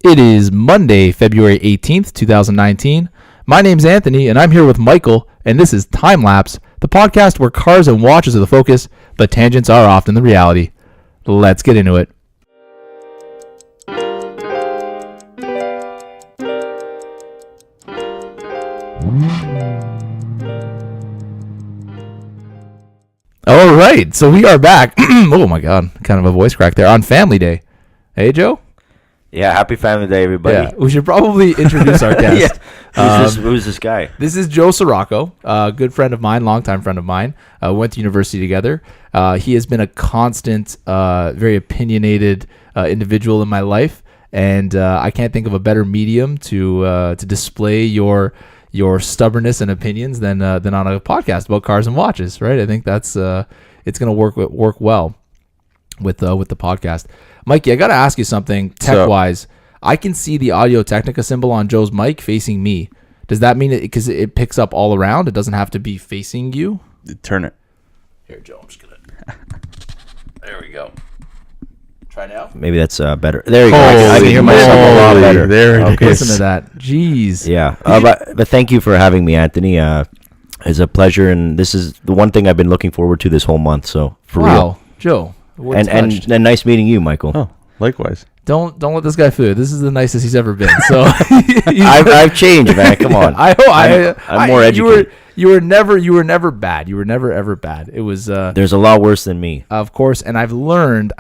It is Monday, February 18th, 2019. My name's Anthony, and I'm here with Michael, and this is TimeLaps, the podcast where cars and watches are the focus, but tangents are often the reality. Let's get into it. All right, so we are back. Oh my God, kind of a voice crack there on Family Day. Hey, Joe? Yeah, happy Family Day, everybody. Yeah, we should probably introduce our guest. Who's this guy? This is Joe Ciraco, a good friend of mine, longtime friend of mine. Went to university together. He has been a constant, very opinionated individual in my life, and I can't think of a better medium to display your stubbornness and opinions than on a podcast about cars and watches, right? I think that's it's going to work well with the podcast. Mikey, I got to ask you something tech-wise. I can see the Audio Technica symbol on Joe's mic facing me. Does that mean because it picks up all around? It doesn't have to be facing you? Turn it. Here, Joe, I'm just going to... There we go. Try now? Maybe that's better. There you go. I can hear myself a lot better. There it is. Listen to that. Jeez. Yeah. But thank you for having me, Anthony. It's a pleasure, and this is the one thing I've been looking forward to this whole month. So, for real. Joe. And nice meeting you, Michael. Oh, likewise. Don't let this guy fool you. This is the nicest he's ever been. So I've changed, man. Come on. I'm more educated. You were never bad. You were never ever bad. It was there's a lot worse than me. Of course, and I've learned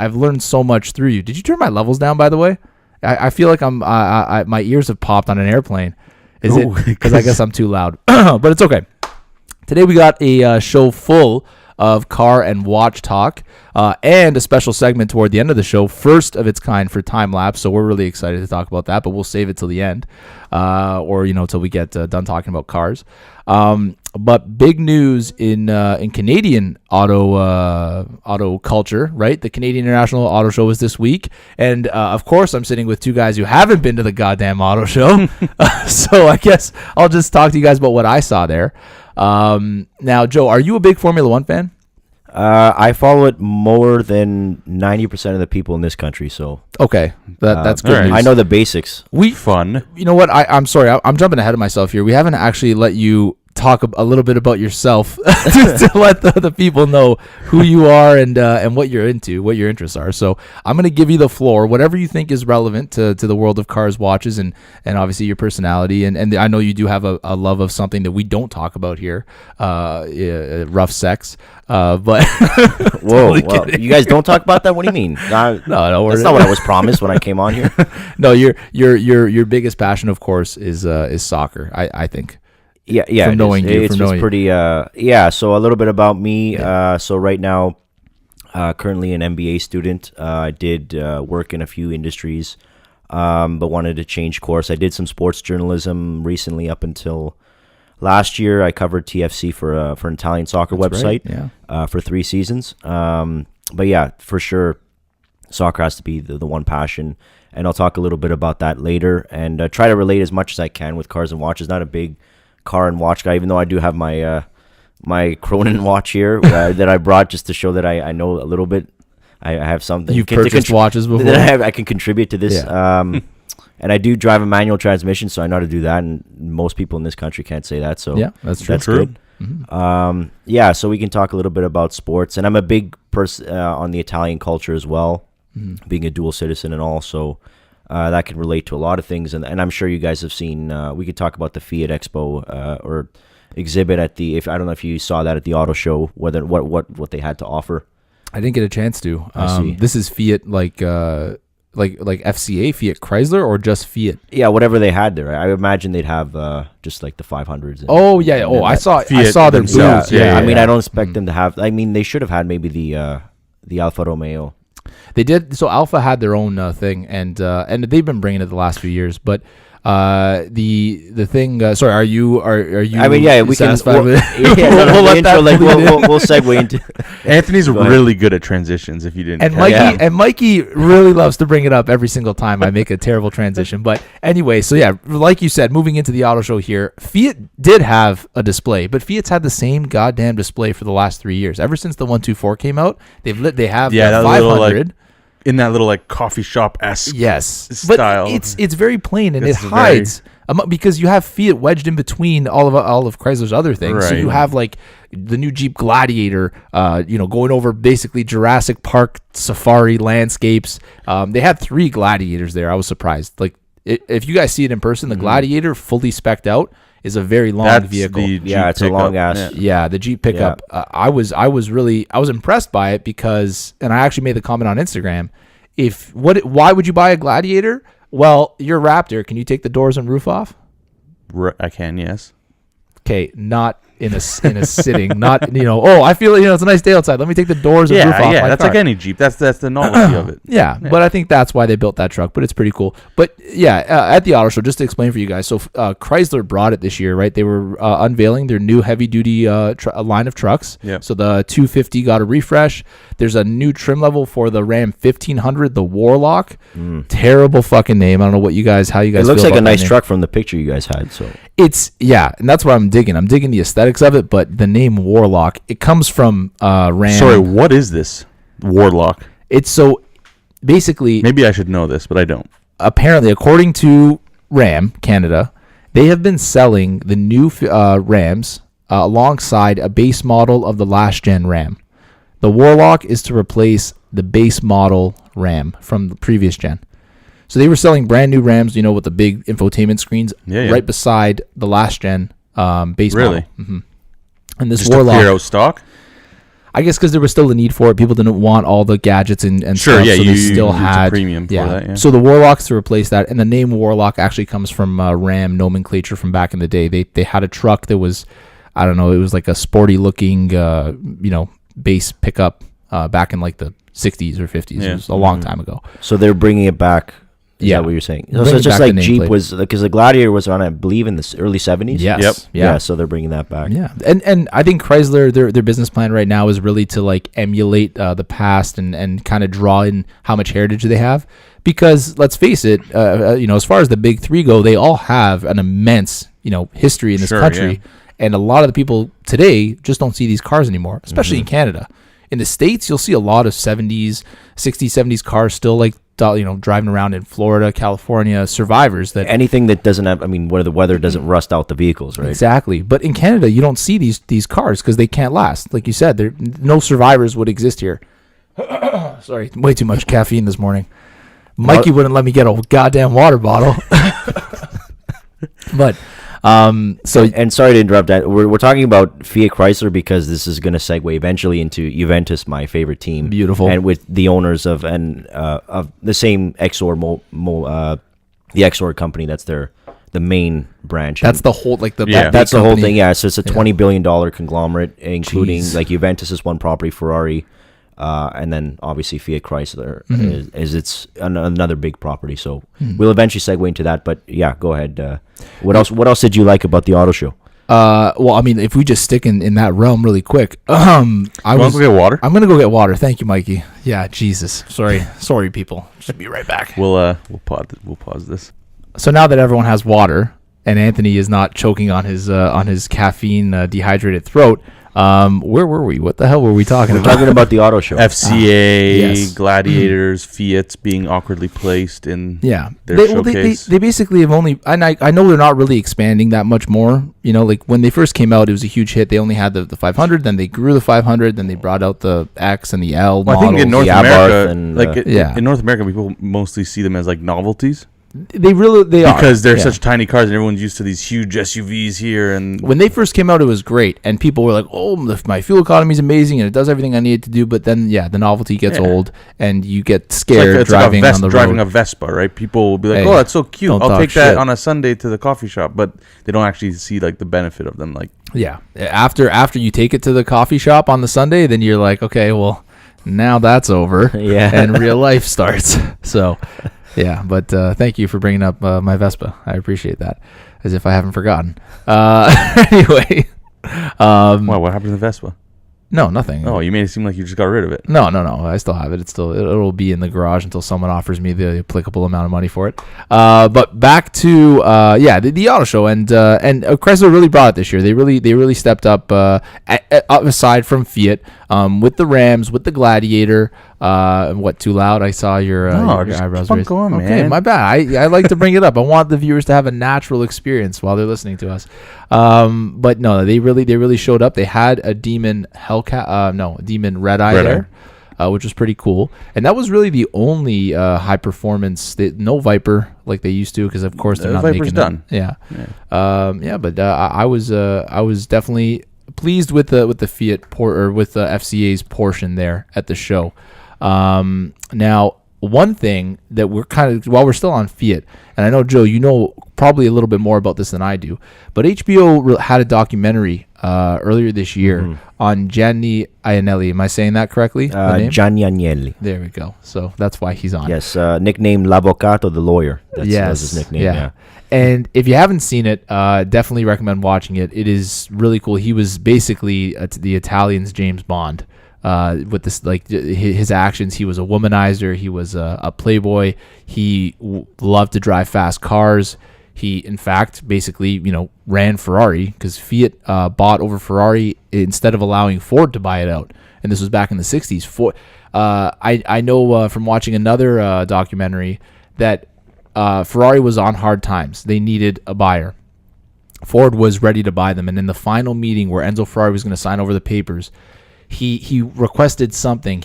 so much through you. Did you turn my levels down, by the way? I feel like my ears have popped on an airplane. Is it because I guess I'm too loud? But it's okay. Today we got a show full of car and watch talk, and a special segment toward the end of the show, first of its kind for Time-Lapse. So we're really excited to talk about that, but we'll save it till the end, or till we get done talking about cars. But big news in Canadian auto culture, right? The Canadian International Autoshow was this week, and of course I'm sitting with two guys who haven't been to the goddamn auto show. So I guess I'll just talk to you guys about what I saw there. Now, Joe, are you a big Formula One fan? I follow it more than 90% of the people in this country. So okay, that's good news. I know the basics. Fun. You know what? I'm sorry. I'm jumping ahead of myself here. We haven't actually let you talk a little bit about yourself to let the people know who you are and what you're into, what your interests are. So I'm going to give you the floor, whatever you think is relevant to the world of cars, watches, and obviously your personality. And I know you do have a love of something that we don't talk about here, rough sex. But whoa, you guys don't talk about that? What do you mean? No, that's not what I was promised when I came on here. No, your biggest passion, of course, is soccer. I think. Yeah. From knowing you, it's pretty. So a little bit about me. So right now, currently an MBA student. I did work in a few industries, but wanted to change course. I did some sports journalism recently up until last year. I covered TFC for an Italian soccer website. Right. Yeah. For 3 seasons. But yeah, for sure, soccer has to be the one passion, and I'll talk a little bit about that later and try to relate as much as I can with cars and watches. Not a big car and watch guy, even though I do have my my Cronin watch here that I brought just to show that I know a little bit. I have something. You've purchased watches before? That I can contribute to this. Yeah. And I do drive a manual transmission, so I know how to do that, and most people in this country can't say that. So yeah, that's true. That's good. Mm-hmm. So we can talk a little bit about sports, and I'm a big person on the Italian culture as well, being a dual citizen and all, so that can relate to a lot of things, and I'm sure you guys have seen. We could talk about the Fiat Expo or exhibit at the. I don't know if you saw that at the auto show, whether what they had to offer. I didn't get a chance to. I see. This is Fiat like FCA, Fiat Chrysler, or just Fiat? Yeah, whatever they had there. I imagine they'd have just like the 500s. Oh yeah. Oh, I saw their booths. Yeah. I mean, I don't expect them to have. I mean, they should have had maybe the Alfa Romeo. They did. So Alpha had their own thing, and they've been bringing it the last few years. But the thing. Sorry, are you? I mean, yeah, we can. We'll Segue into. Anthony's really good at transitions. If you didn't, and Mikey really loves to bring it up every single time I make a terrible transition. But anyway, so yeah, like you said, moving into the auto show here, Fiat did have a display, but Fiat's had the same goddamn display for the last 3 years. Ever since the 124 came out, they have the 500. in that little like coffee shop-esque Yes, style. but it's very plain and it It's hides because you have Fiat wedged in between all of Chrysler's other things. So Right. you have like the new Jeep Gladiator, going over basically Jurassic Park safari landscapes. They had 3 Gladiators there. I was surprised. Like if you guys see it in person, the Gladiator fully spec'd out is a very long That's vehicle. the Jeep it's a pickup. long ass. Yeah, the Jeep pickup. I was impressed by it because, and I actually made the comment on Instagram. Why would you buy a Gladiator? Well, you're a Raptor. Can you take the doors and roof off? I can, yes. Okay, not in a sitting, not I feel it's a nice day outside. Let me take the doors and roof off. Yeah, my that's car. like any Jeep. That's the novelty of it. Yeah, but I think that's why they built that truck. But it's pretty cool. But yeah, at the auto show, just to explain for you guys. So Chrysler brought it this year, right? They were unveiling their new heavy duty line of trucks. Yep. So the 250 got a refresh. There's a new trim level for the Ram 1500, the Warlock. Terrible fucking name. I don't know how you guys. It looks feel like a about that nice name. truck from the picture you guys had. So And that's what I'm digging. I'm digging the aesthetics of it, but the name Warlock, it comes from Ram. Sorry, what is this? Warlock. It's so basically. Maybe I should know this, but I don't. Apparently, according to Ram Canada, they have been selling the new Rams alongside a base model of the last gen Ram. The Warlock is to replace the base model Ram from the previous gen. So they were selling brand new Rams, with the big infotainment screens, right beside the last gen base Really? model. Mm-hmm. And this Just Warlock, to clear out stock? I guess because there was still a need for it. People didn't want all the gadgets and Sure, stuff, yeah, so they you still it's a had premium for that, yeah. So the Warlock's to replace that, and the name Warlock actually comes from Ram nomenclature from back in the day. They had a truck that was, I don't know, it was like a sporty looking, base pickup back in like the 60s or 50s. Yeah. It was a long time ago. So they're bringing it back. Is Yeah. that what you're saying? Bringing So it's just back like the Jeep nameplate. was, because the Gladiator was on, I believe, in the early 70s. Yes. Yep. Yeah. So they're bringing that back. Yeah, and I think Chrysler, their business plan right now is really to like emulate the past and kind of draw in how much heritage they have. Because let's face it, as far as the big 3 go, they all have an immense history in this Sure, country, yeah. and a lot of the people today just don't see these cars anymore, especially in Canada. In the States, you'll see a lot of 70s, 60s, 70s cars still like driving around in Florida, California, survivors that Anything that doesn't have, where the weather doesn't rust out the vehicles, right? Exactly. But in Canada, you don't see these cars because they can't last. Like you said, no survivors would exist here. Sorry, way too much caffeine this morning. Mikey wouldn't let me get a goddamn water bottle. But And sorry to interrupt that. We're talking about Fiat Chrysler because this is going to segue eventually into Juventus, my favorite team. Beautiful. And with the owners of the same Exor the Exor company, that's the main branch. that's the whole like the Yeah. that that's big the whole company. thing. Yeah, so it's a $20 billion conglomerate, including Jeez. like Juventus is one property, Ferrari, and then obviously Fiat Chrysler is its another big property. So we'll eventually segue into that. But yeah, go ahead. What else did you like about the auto show? Well, if we just stick in that realm really quick, Want to go get water? I'm gonna go get water. Thank you, Mikey. Yeah, Jesus. Sorry, people. Just be right back. We'll pause this. So now that everyone has water and Anthony is not choking on his caffeine dehydrated throat, where were we? What the hell were we talking We're about? talking about the auto show. FCA, yes. Gladiators, Fiats being awkwardly placed in Yeah, their they showcase. basically have only, and I know they're not really expanding that much more. Like when they first came out, it was a huge hit. They only had the 500, then they grew the 500, then they brought out the X and the L Well, I think in models. North the Abarth America, and, in North America, people mostly see them as like novelties They are because they're yeah. such tiny cars, and everyone's used to these huge SUVs here. And When they first came out, it was great, and people were like, "Oh, my fuel economy is amazing, and it does everything I need it to do." But then, the novelty gets old, and you get it's scared like driving on the driving road. a Vespa, right? People will be like, Hey, "Oh, that's so cute! don't I'll talk take that shit. on a Sunday to the coffee shop," but they don't actually see like the benefit of them. Like, Yeah, after you take it to the coffee shop on the Sunday, then you're like, okay, well, now that's over, Yeah. and real life starts. So, yeah, but thank you for bringing up my Vespa. I appreciate that, as if I haven't forgotten. Anyway, wow, what happened to the Vespa? no, nothing. Oh, you made it seem like you just got rid of it. No. I still have it. It'll be in the garage until someone offers me the applicable amount of money for it. But back to the auto show, and Chrysler really brought it this year. They really stepped up. Aside from Fiat, with the Rams, with the Gladiator. What, too loud? I saw your, No, your just eyebrows keep on raised. going, Okay, man. my bad. I like to bring it up. I want the viewers to have a natural experience while they're listening to us. But no, they really showed up. They had a demon demon red eye there. Which was pretty cool. And that was really the only high performance. No Viper like they used to, because of course they're not Viper's making done. But I was definitely pleased with the Fiat with the FCA's portion there at the show. Now, one thing that we're while we're still on Fiat, and I know, Joe, you know probably a little bit more about this than I do, but HBO had a documentary earlier this year on Gianni Agnelli. Am I saying that correctly? Gianni Agnelli. There we go. So that's why he's on. Yes, nicknamed L'Avvocato, the lawyer. That's his nickname. Yeah. And if you haven't seen it, definitely recommend watching it. It is really cool. He was basically the Italian's James Bond. With this, like his actions, he was a womanizer. He was a playboy. He loved to drive fast cars. He, in fact, basically, ran Ferrari because Fiat bought over Ferrari instead of allowing Ford to buy it out. And this was back in the 60s. I know from watching another documentary that Ferrari was on hard times. They needed a buyer. Ford was ready to buy them. And in the final meeting where Enzo Ferrari was going to sign over the papers, he requested something.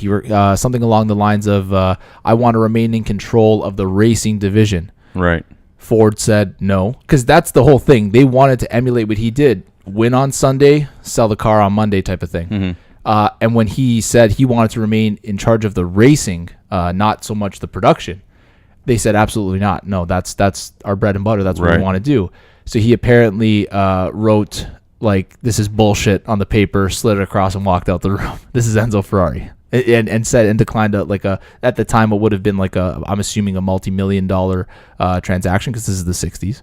Something along the lines of, I want to remain in control of the racing division. Right. Ford said no, because that's the whole thing. They wanted to emulate what he did. Win on Sunday, sell the car on Monday type of thing. And when he said he wanted to remain in charge of the racing, not so much the production, they said absolutely not. No, that's our bread and butter. That's what we want to do. So he apparently wrote, like, this is bullshit on the paper, slid it across and walked out the room. This is Enzo Ferrari. And said and declined at the time it would have been I'm assuming a multi-million-dollar transaction, because this is the 60s.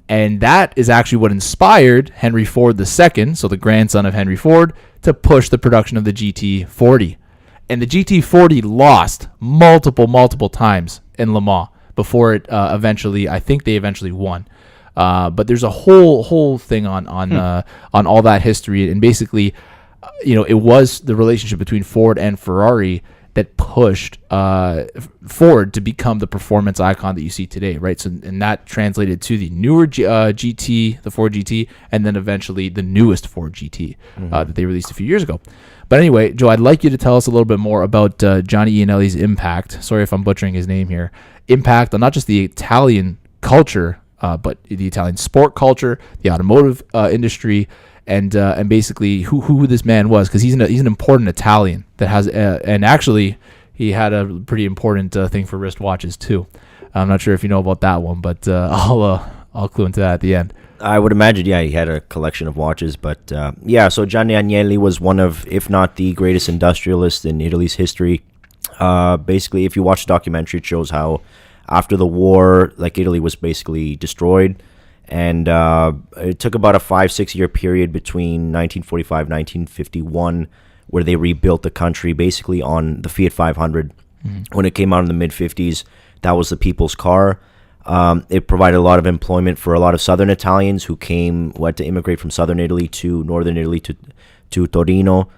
And that is actually what inspired Henry Ford II, so the grandson of Henry Ford, to push the production of the GT40. And the GT40 lost multiple times in Le Mans before it I think they eventually won. But there's a whole thing on all that history, and basically, it was the relationship between Ford and Ferrari that pushed Ford to become the performance icon that you see today, right? So, and that translated to the newer GT, the Ford GT, and then eventually the newest Ford GT that they released a few years ago. But anyway, Joe, I'd like you to tell us a little bit more about Gianni Agnelli's impact. Sorry if I'm butchering his name here. Impact on not just the Italian culture, but the Italian sport culture, the automotive industry, and basically who this man was, because he's an important Italian that has and actually he had a pretty important thing for wristwatches too. I'm not sure if you know about that one, but I'll clue into that at the end. I would imagine, he had a collection of watches, but so Gianni Agnelli was one of, if not the greatest industrialist in Italy's history. Basically, if you watch the documentary, it shows how after the war, Italy was basically destroyed. And it took about a 5-6 year period between 1945 and 1951 where they rebuilt the country basically on the Fiat 500. When it came out in the mid-50s, that was the people's car. It provided a lot of employment for a lot of southern Italians who had to immigrate from southern Italy to northern Italy to Torino,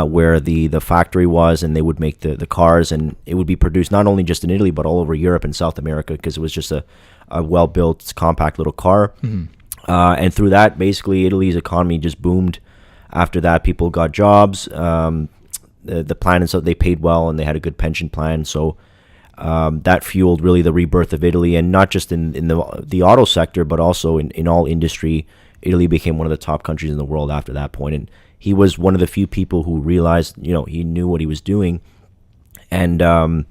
where the factory was, and they would make the cars, and it would be produced not only just in Italy but all over Europe and South America, because it was just a well-built, compact little car. And through that, basically, Italy's economy just boomed. After that, people got jobs. The plan, and so they paid well, and they had a good pension plan. So that fueled really the rebirth of Italy, and not just in the auto sector, but also in all industry. Italy became one of the top countries in the world after that point. And he was one of the few people who realized, he knew what he was doing. And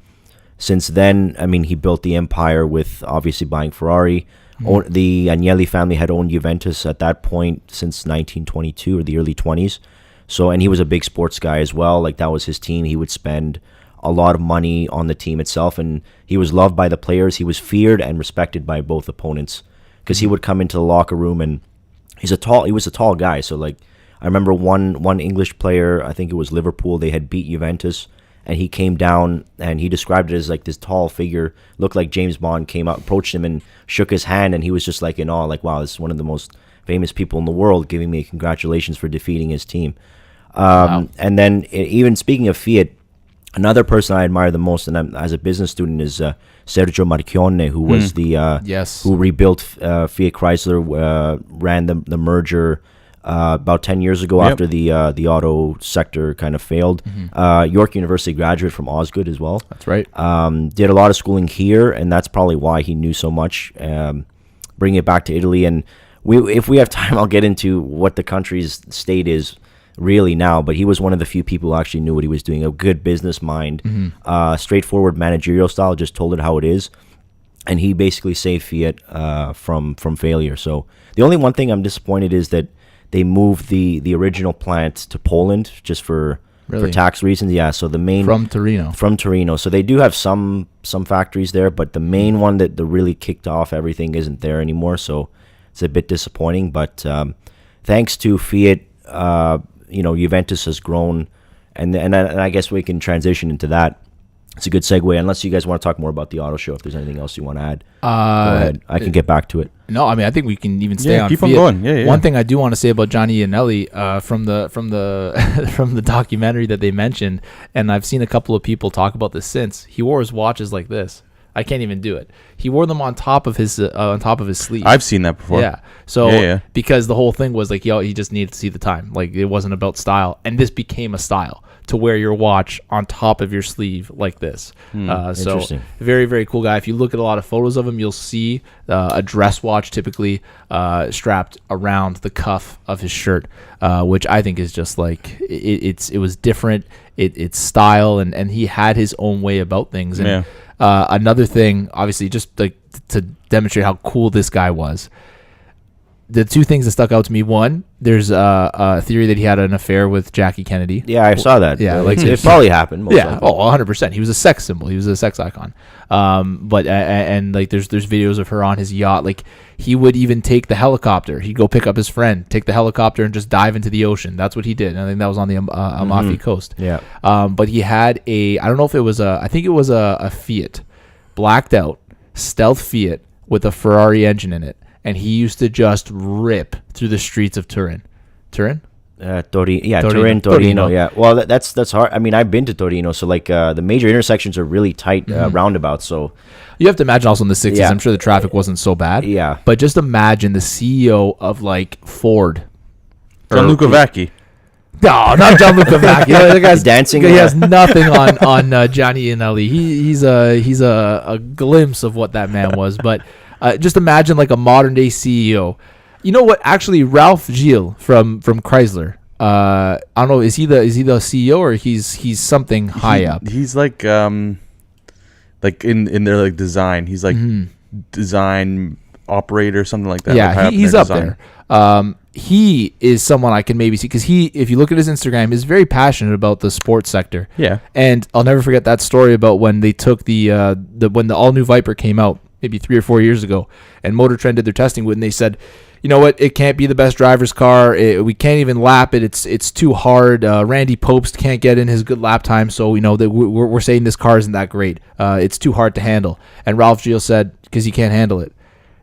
since then, he built the empire with obviously buying Ferrari. The Agnelli family had owned Juventus at that point since 1922 or the early 20s. So, and he was a big sports guy as well. That was his team. He would spend a lot of money on the team itself, and he was loved by the players. He was feared and respected by both opponents, because he would come into the locker room, and he was a tall guy. So, I remember one English player, I think it was Liverpool, they had beat Juventus, and he came down, and he described it as this tall figure, looked like James Bond, came out, approached him, and shook his hand, and he was just in awe, wow, this is one of the most famous people in the world giving me congratulations for defeating his team. And then even speaking of Fiat, another person I admire the most, and as a business student, is Sergio Marchionne, who was who rebuilt Fiat Chrysler, ran the merger about 10 years ago after the auto sector kind of failed. York University graduate from Osgood as well. That's right. Did a lot of schooling here, and that's probably why he knew so much. Bringing it back to Italy, and if we have time, I'll get into what the country's state is really now, but he was one of the few people who actually knew what he was doing. A good business mind, straightforward managerial style, just told it how it is, and he basically saved Fiat from failure. So the only one thing I'm disappointed is that they moved the original plant to Poland just for tax reasons. Yeah, so the main from Torino. So they do have some factories there, but the main one that really kicked off everything isn't there anymore. So it's a bit disappointing. But thanks to Fiat, Juventus has grown, and I guess we can transition into that. It's a good segue, unless you guys want to talk more about the auto show. If there's anything else you want to add, go ahead. I can get back to it. No, I mean, I think we can even stay on keep Fiat. on going. Yeah. One thing I do want to say about Johnny Iannelli from the from the documentary that they mentioned, and I've seen a couple of people talk about this since. He wore his watches like this. I can't even do it. He wore them on top of his sleeve. I've seen that before. Yeah. So because the whole thing was like he just needed to see the time. Like it wasn't about style, and this became a style to wear your watch on top of your sleeve like this. So Interesting. Very, very cool guy. If you look at a lot of photos of him, you'll see a dress watch typically strapped around the cuff of his shirt, which I think is just like it was different. It's style, and he had his own way about things. And another thing, obviously, just like to demonstrate how cool this guy was. The two things that stuck out to me: one, there's a theory that he had an affair with Jackie Kennedy. Yeah, I saw that. Yeah, like it probably happened. Most likely. 100%. He was a sex symbol. He was a sex icon. But and like there's videos of her on his yacht. Like he would even take the helicopter. He'd go pick up his friend, take the helicopter, and just dive into the ocean. That's what he did. And I think that was on the Amalfi Coast. Yeah. But he had I don't know if it was I think it was a Fiat, blacked out, stealth Fiat with a Ferrari engine in it. And he used to just rip through the streets of Turin. Torino. Yeah. Well, that's hard. I mean, I've been to Torino, so like the major intersections are really tight roundabouts. So you have to imagine also in the 60s, I'm sure the traffic wasn't so bad. Yeah. But just imagine the CEO of like Ford. Gianluca Vacchi. No, not Gianluca Vacchi. The guy's dancing. He has nothing on Johnny Iannelli. He's a glimpse of what that man was. But just imagine like a modern day CEO. You know what? Actually, Ralph Gilles from Chrysler. I don't know. Is he the CEO or he's something high up? He's like in their like design. He's like design operator, something like that. Yeah, like he's up there. He is someone I can maybe see because if you look at his Instagram, is very passionate about the sports sector. Yeah, and I'll never forget that story about when they took when the all new Viper came out. Maybe 3 or 4 years ago, and Motor Trend did their testing with it, and they said, you know what, it can't be the best driver's car. We can't even lap it. It's too hard. Randy Pobst can't get in his good lap time, so that we're saying this car isn't that great. It's too hard to handle. And Ralph Gilles said, because he can't handle it.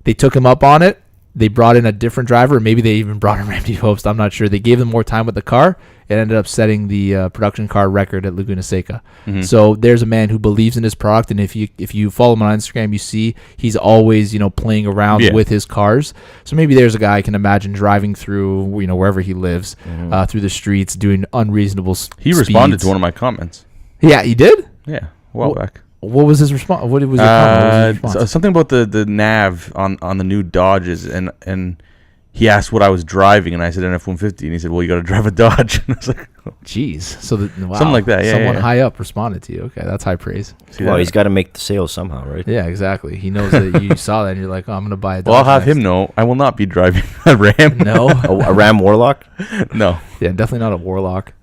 They took him up on it. They brought in a different driver, or maybe they even brought in Randy Pobst. I'm not sure. They gave them more time with the car. It ended up setting the production car record at Laguna Seca. So there's a man who believes in his product, and if you follow him on Instagram, you see he's always playing around with his cars. So maybe there's a guy I can imagine driving through wherever he lives through the streets doing unreasonable He responded to one of my comments. Yeah, he did? Yeah, a while back. What was his response? What was your comment? Something about the nav on the new Dodges, and he asked what I was driving, and I said an F-150, and he said, well, you got to drive a Dodge. And I was like, oh. Jeez. So something like that. Someone high up responded to you. Okay, that's high praise. Well, he's got to make the sales somehow, right? Yeah, exactly. He knows that you saw that, and you're like, oh, I'm going to buy a Dodge. Well, I'll have him know I will not be driving a Ram. No. A Ram Warlock? No. Yeah, definitely not a Warlock.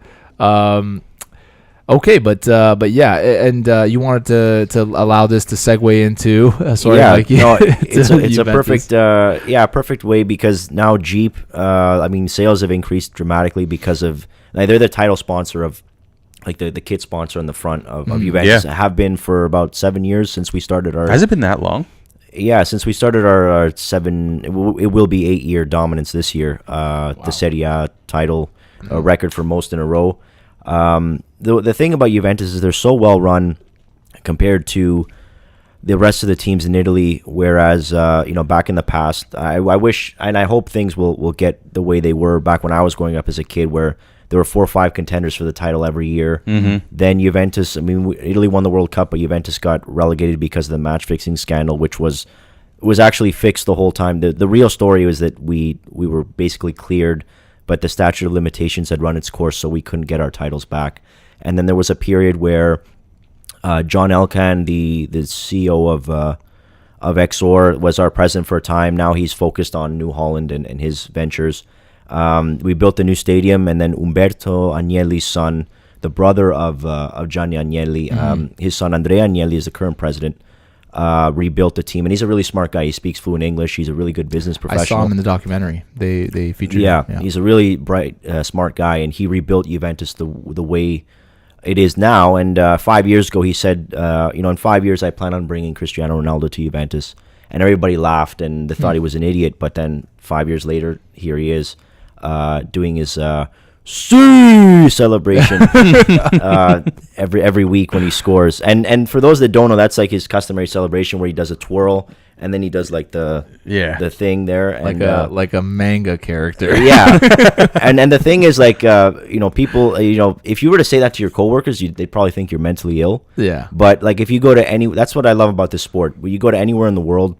Okay, but yeah, and you wanted to allow this to segue into it's a perfect way, because now Jeep, sales have increased dramatically because of they're the title sponsor of like the kit sponsor on the front of Juventus. Have been for about 7 years since we started our. Has it been that long? Yeah, since we started our 7, it will be 8-year dominance this year. The Serie A title. a record for most in a row. The thing about Juventus is they're so well run compared to the rest of the teams in Italy, whereas back in the past, I wish and I hope things will get the way they were back when I was growing up as a kid, where there were 4 or 5 contenders for the title every year. Mm-hmm. Then Juventus, Italy won the World Cup, but Juventus got relegated because of the match-fixing scandal, which was actually fixed the whole time. The real story was that we were basically cleared, but the statute of limitations had run its course, so we couldn't get our titles back. And then there was a period where John Elkann, the CEO of Exor, was our president for a time. Now he's focused on New Holland and his ventures. We built the new stadium, and then Umberto Agnelli's son, the brother of Gianni Agnelli, his son Andrea Agnelli is the current president, rebuilt the team. And he's a really smart guy. He speaks fluent English. He's a really good business professional. I saw him in the documentary. They featured him. Yeah, he's a really bright, smart guy, and he rebuilt Juventus the way it is now. And 5 years ago, he said, in 5 years, I plan on bringing Cristiano Ronaldo to Juventus. And everybody laughed, and they thought he was an idiot. But then 5 years later, here he is. Doing his celebration every week when he scores, and for those that don't know, that's like his customary celebration where he does a twirl and then he does like the thing there, and like a manga character. Yeah. and the thing is, like, people, if you were to say that to your coworkers, they'd probably think you're mentally ill. Yeah. But like, if you go to that's what I love about this sport. When you go to anywhere in the world,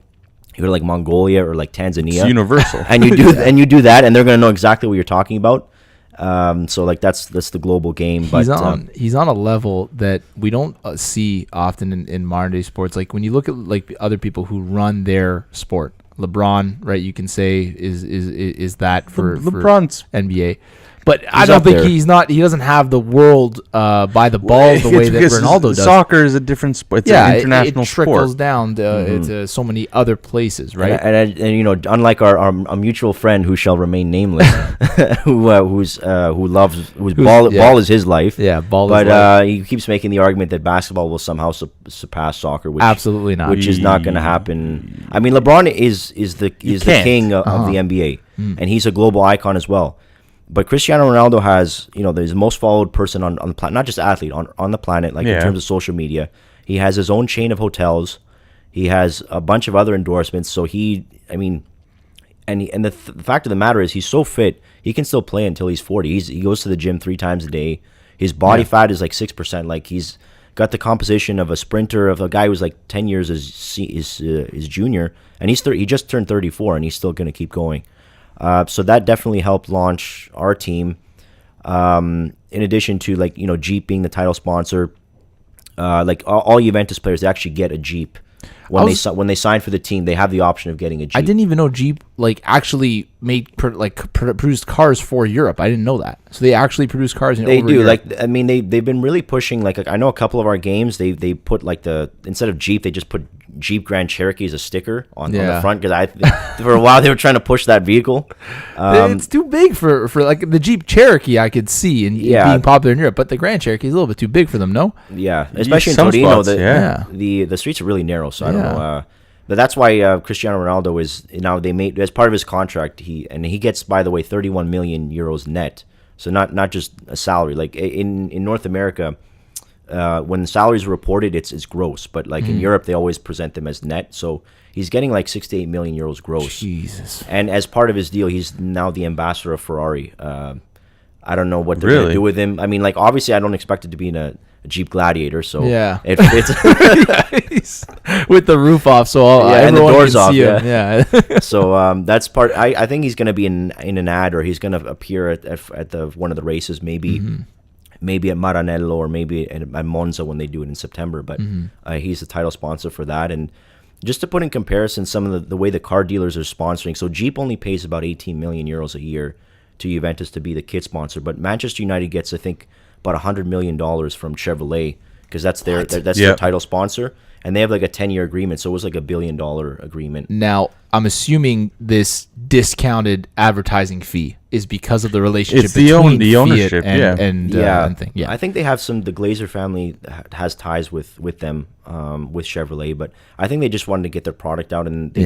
you go to like Mongolia or like Tanzania, it's universal, and you do that, and they're going to know exactly what you're talking about. So like that's the global game. But he's on a level that we don't see often in modern day sports. Like when you look at like other people who run their sport, LeBron, right? You can say is that for LeBron's NBA. But I don't think he doesn't have the world by the balls the way that Ronaldo does. Soccer is a different sport. It's an international it trickles sport. down to so many other places, right? And unlike our mutual friend who shall remain nameless, ball is his life. Yeah, ball is life. But he keeps making the argument that basketball will somehow surpass soccer, which absolutely not, which is not going to happen. I mean, LeBron is the king of the NBA, and he's a global icon as well. But Cristiano Ronaldo has, the most followed person on the planet, not just athlete, on the planet, like in terms of social media. He has his own chain of hotels. He has a bunch of other endorsements. So the fact of the matter is he's so fit, he can still play until he's 40. He goes to the gym 3 times a day. His body fat is like 6%. Like he's got the composition of a sprinter, of a guy who's like 10 years his junior. And he just turned 34 and he's still going to keep going. So that definitely helped launch our team. In addition to Jeep being the title sponsor, like all Juventus players, they actually get a Jeep when they sign for the team. They have the option of getting a Jeep. I didn't even know Jeep actually produced cars for Europe. I didn't know that. So they actually produce cars. They do. Europe. They've been really pushing. Like I know a couple of our games, they put instead of Jeep, they just put Jeep Grand Cherokee as a sticker on the front, because for a while they were trying to push that vehicle. It's too big for like the Jeep Cherokee. I could see being popular in Europe, but the Grand Cherokee is a little bit too big for them. No. Yeah, especially in Torino. The streets are really narrow, so I don't know. But that's why Cristiano Ronaldo is now. They made as part of his contract. He gets, by the way, 31 million euros net. So not just a salary. Like in North America, when salaries are reported, it's gross. But in Europe, they always present them as net. So he's getting like 6 to 8 million euros gross. Jesus. And as part of his deal, he's now the ambassador of Ferrari. I don't know what they're going to do with him. I mean, obviously, I don't expect it to be in a Jeep Gladiator, so it fits with the roof off, so and the doors off. Yeah. So that's part. I think he's going to be in an ad, or he's going to appear at one of the races, maybe at Maranello, or maybe at Monza when they do it in September. But he's the title sponsor for that. And just to put in comparison, some of the way the car dealers are sponsoring. So Jeep only pays about 18 million euros a year to Juventus to be the kit sponsor, but Manchester United gets, I think, about $100 million from Chevrolet, because that's their title sponsor, and they have like a 10-year agreement, so it was like $1 billion agreement. Now, I'm assuming this discounted advertising fee is because of the relationship between the ownership, Fiat and thing. Yeah, I think they have the Glazer family has ties with them, with Chevrolet, but I think they just wanted to get their product out, and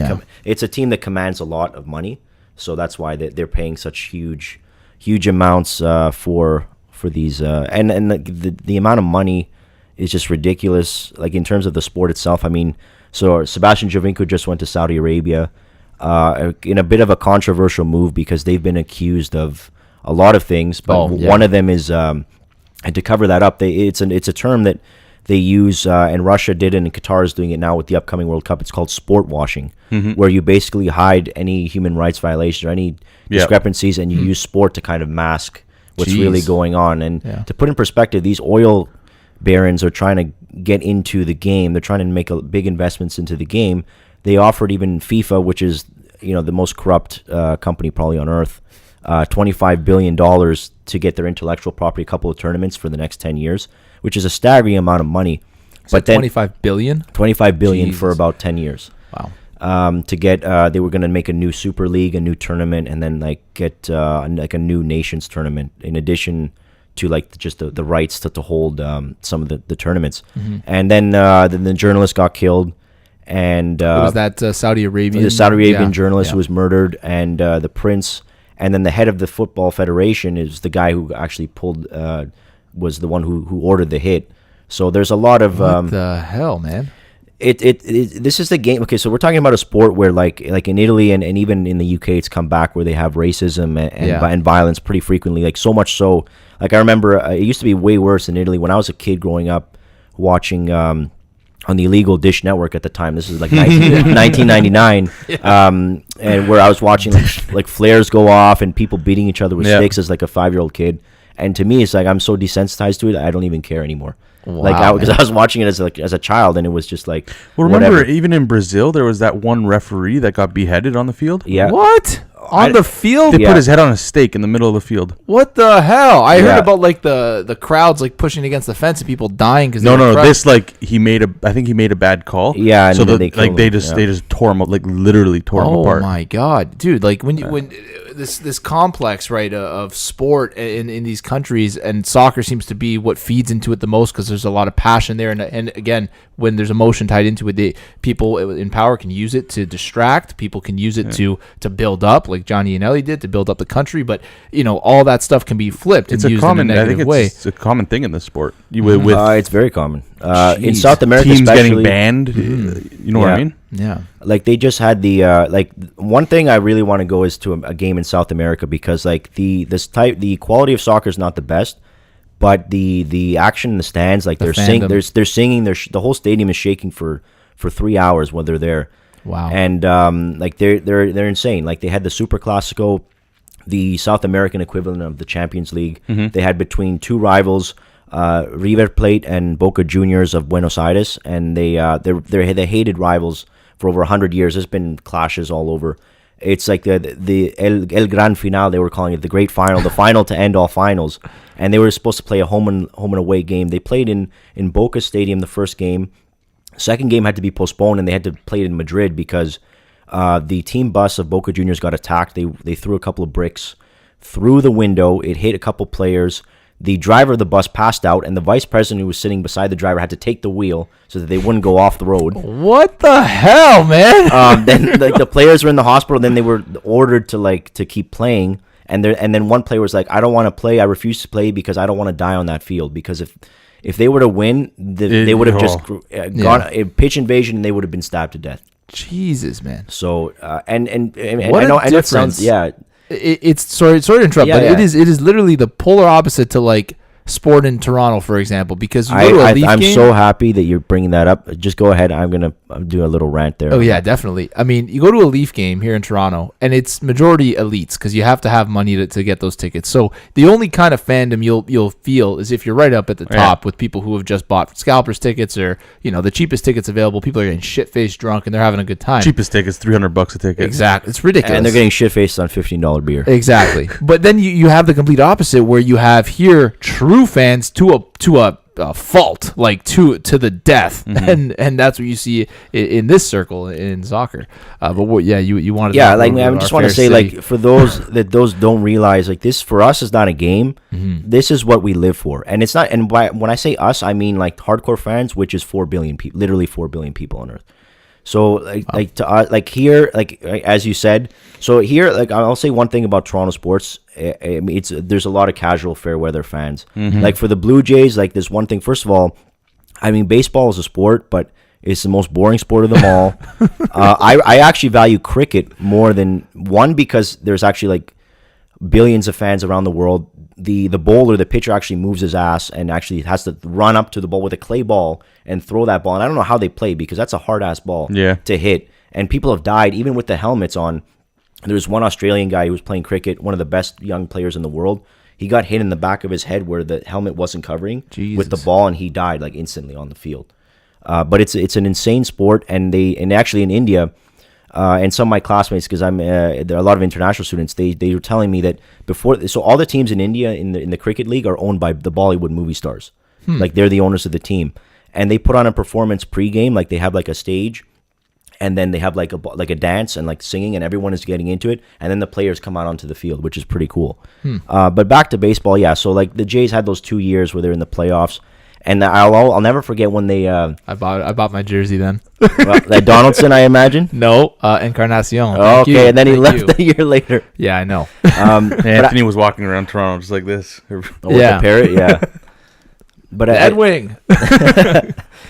it's a team that commands a lot of money, so that's why they're paying such huge huge amounts for these, and the amount of money is just ridiculous. Like in terms of the sport itself, I mean, so Sebastian Giovinco just went to Saudi Arabia in a bit of a controversial move because they've been accused of a lot of things, but one of them is, and to cover that up, it's a term that they use, and Russia did it, and Qatar is doing it now with the upcoming World Cup. It's called sport washing, where you basically hide any human rights violations or any discrepancies, and you use sport to kind of mask what's really going on. And to put in perspective, these oil barons are trying to get into the game. They're trying to make big investments into the game. They offered even FIFA, which is the most corrupt company probably on earth, $25 billion to get their intellectual property a couple of tournaments for the next 10 years, which is a staggering amount of money. But then $25 billion? $25 billion for about 10 years. Wow. To get, they were going to make a new Super League, a new tournament, and then get like a new Nations tournament in addition to like just the rights to hold some of the tournaments. And then the journalist got killed. And was that Saudi Arabian? The Saudi Arabian journalist who was murdered, and the prince, and then the head of the Football Federation is the guy who actually was the one who ordered the hit. So there's a lot of what the hell, man. This is the game. Okay, so we're talking about a sport where like in Italy and even in the UK, it's come back where they have racism and violence pretty frequently. Like so much so, like I remember it used to be way worse in Italy when I was a kid growing up watching on the illegal Dish Network at the time. This is like 1999, and where I was watching like flares go off and people beating each other with sticks as like a 5-year-old kid. And to me, it's like I'm so desensitized to it, I don't even care anymore. Wow, because I was watching it as a child, and it was just like. Well, remember, even in Brazil, there was that one referee that got beheaded on the field. Yeah. What? On the field? They put his head on a stake in the middle of the field. What the hell? I heard about like the crowds like pushing against the fence and people dying because no. This I think he made a bad call. Yeah. So they just tore him, like literally tore him apart. Oh my god, dude! Like when this complex, right, of sport in these countries, and soccer seems to be what feeds into it the most because there's a lot of passion there, and again, when there's emotion tied into it, people in power can use it to distract. People can use it to build up, like Johnny and Ellie did, to build up the country. But all that stuff can be flipped and used in a negative way. It's a common thing in this sport. It's very common in South America. Teams especially getting banned. You know what I mean? Yeah. Like they just had the one thing I really want to go is to a game in South America because like the quality of soccer is not the best, but the action in the stands, like they're singing, the whole stadium is shaking for 3 hours when they're there. Wow. And like they're insane. Like they had the Super Clasico, the South American equivalent of the Champions League. They had between two rivals, River Plate and Boca Juniors of Buenos Aires, and they're hated rivals for over 100 years. There's been clashes all over. It's like the El Gran Final, they were calling it, the great final, the final to end all finals. And they were supposed to play a home and away game. They played in Boca Stadium the first game. Second game had to be postponed, and they had to play it in Madrid because the team bus of Boca Juniors got attacked. They threw a couple of bricks through the window. It hit a couple players. The driver of the bus passed out, and the vice president who was sitting beside the driver had to take the wheel so that they wouldn't go off the road. What the hell, man? Then the players were in the hospital. Then they were ordered to keep playing, and then one player was like, "I don't want to play. I refuse to play because I don't want to die on that field. Because if they were to win, they would have just gone a pitch invasion, and they would have been stabbed to death." Jesus, man. So and what I know difference. It sounds It's sorry to interrupt, but it is literally the polar opposite to like sport in Toronto, for example, because you go to a Leaf I'm game. so happy that you're bringing that up. Just go ahead. I'm do a little rant there. Oh yeah, definitely. I mean, you go to a Leaf game here in Toronto, and it's majority elites because you have to have money to get those tickets. So the only kind of fandom you'll feel is if you're right up at the top with people who have just bought scalpers tickets or the cheapest tickets available. People are getting shit-faced drunk and they're having a good time. Cheapest tickets, $300 a ticket. Exactly, it's ridiculous. And they're getting shit-faced on $15 beer. Exactly. But then you have the complete opposite where you have here true fans to a fault, like to the death, and that's what you see in this circle in soccer. But you wanted I just want to say like for those that don't realize, like this for us is not a game. This is what we live for, and it's not. And when I say us, I mean like hardcore fans, which is 4 billion people, literally 4 billion people on Earth. So like here, like as you said, so here, like I'll say one thing about Toronto sports. I mean, there's a lot of casual fair weather fans. Like for the Blue Jays, like there's one thing. First of all, I mean, baseball is a sport, but it's the most boring sport of them all. I actually value cricket more than one because there's actually like billions of fans around the world. The bowler, the pitcher actually moves his ass and actually has to run up to the ball with a clay ball and throw that ball. And I don't know how they play because that's a hard-ass ball to hit. And people have died even with the helmets on. There's one Australian guy who was playing cricket, one of the best young players in the world. He got hit in the back of his head where the helmet wasn't covering with the ball, and he died like instantly on the field. But it's an insane sport, and actually in India, and some of my classmates, because there are a lot of international students, they were telling me that so all the teams in India in the cricket league are owned by the Bollywood movie stars, like they're the owners of the team, and they put on a performance pre-game, like they have like a stage, and then they have like a dance and like singing, and everyone is getting into it, and then the players come out onto the field, which is pretty cool. But back to baseball, yeah. So like the Jays had those 2 years where they're in the playoffs. And I'll never forget when they. I bought my jersey then. That Donaldson, I imagine. No, Encarnacion. Oh, okay, and then he left a year later. Yeah, I know. Anthony was walking around Toronto just like this. With the parrot, yeah. But Ed Wing.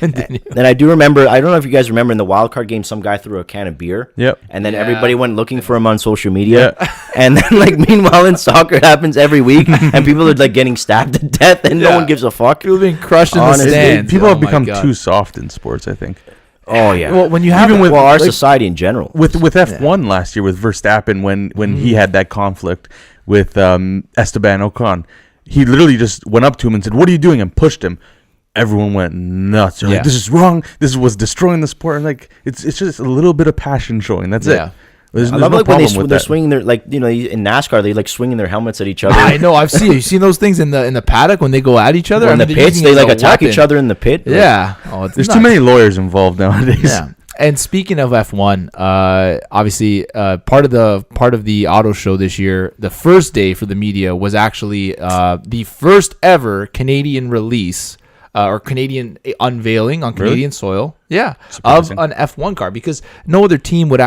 And I do remember. I don't know if you guys remember in the wild card game, some guy threw a can of beer. Yep. And then everybody went looking for him on social media. Yeah. And then, like, meanwhile in soccer, it happens every week, and people are like getting stabbed to death, and no one gives a fuck. People being crushed in the stands. People have become too soft in sports, I think. Oh yeah. Well, when you have our society in general, with F1 last year with Verstappen, when he had that conflict with Esteban Ocon, he literally just went up to him and said, "What are you doing?" and pushed him. Everyone went nuts. They're like, "This is wrong. This was destroying the sport." And like, it's just a little bit of passion showing. That's it. There's I love no like when they're swinging their, like, you know, in NASCAR, they like swinging their helmets at each other. I know. I've seen those things in the paddock when they go at each other. In the pits, they like attack each other in the pit. Yeah. There's too many lawyers involved nowadays. Yeah. And speaking of F1, obviously part of the auto show this year, the first day for the media was actually the first ever Canadian release or Canadian unveiling on Canadian soil. Yeah, surprising. Of an F1 car, because no other team would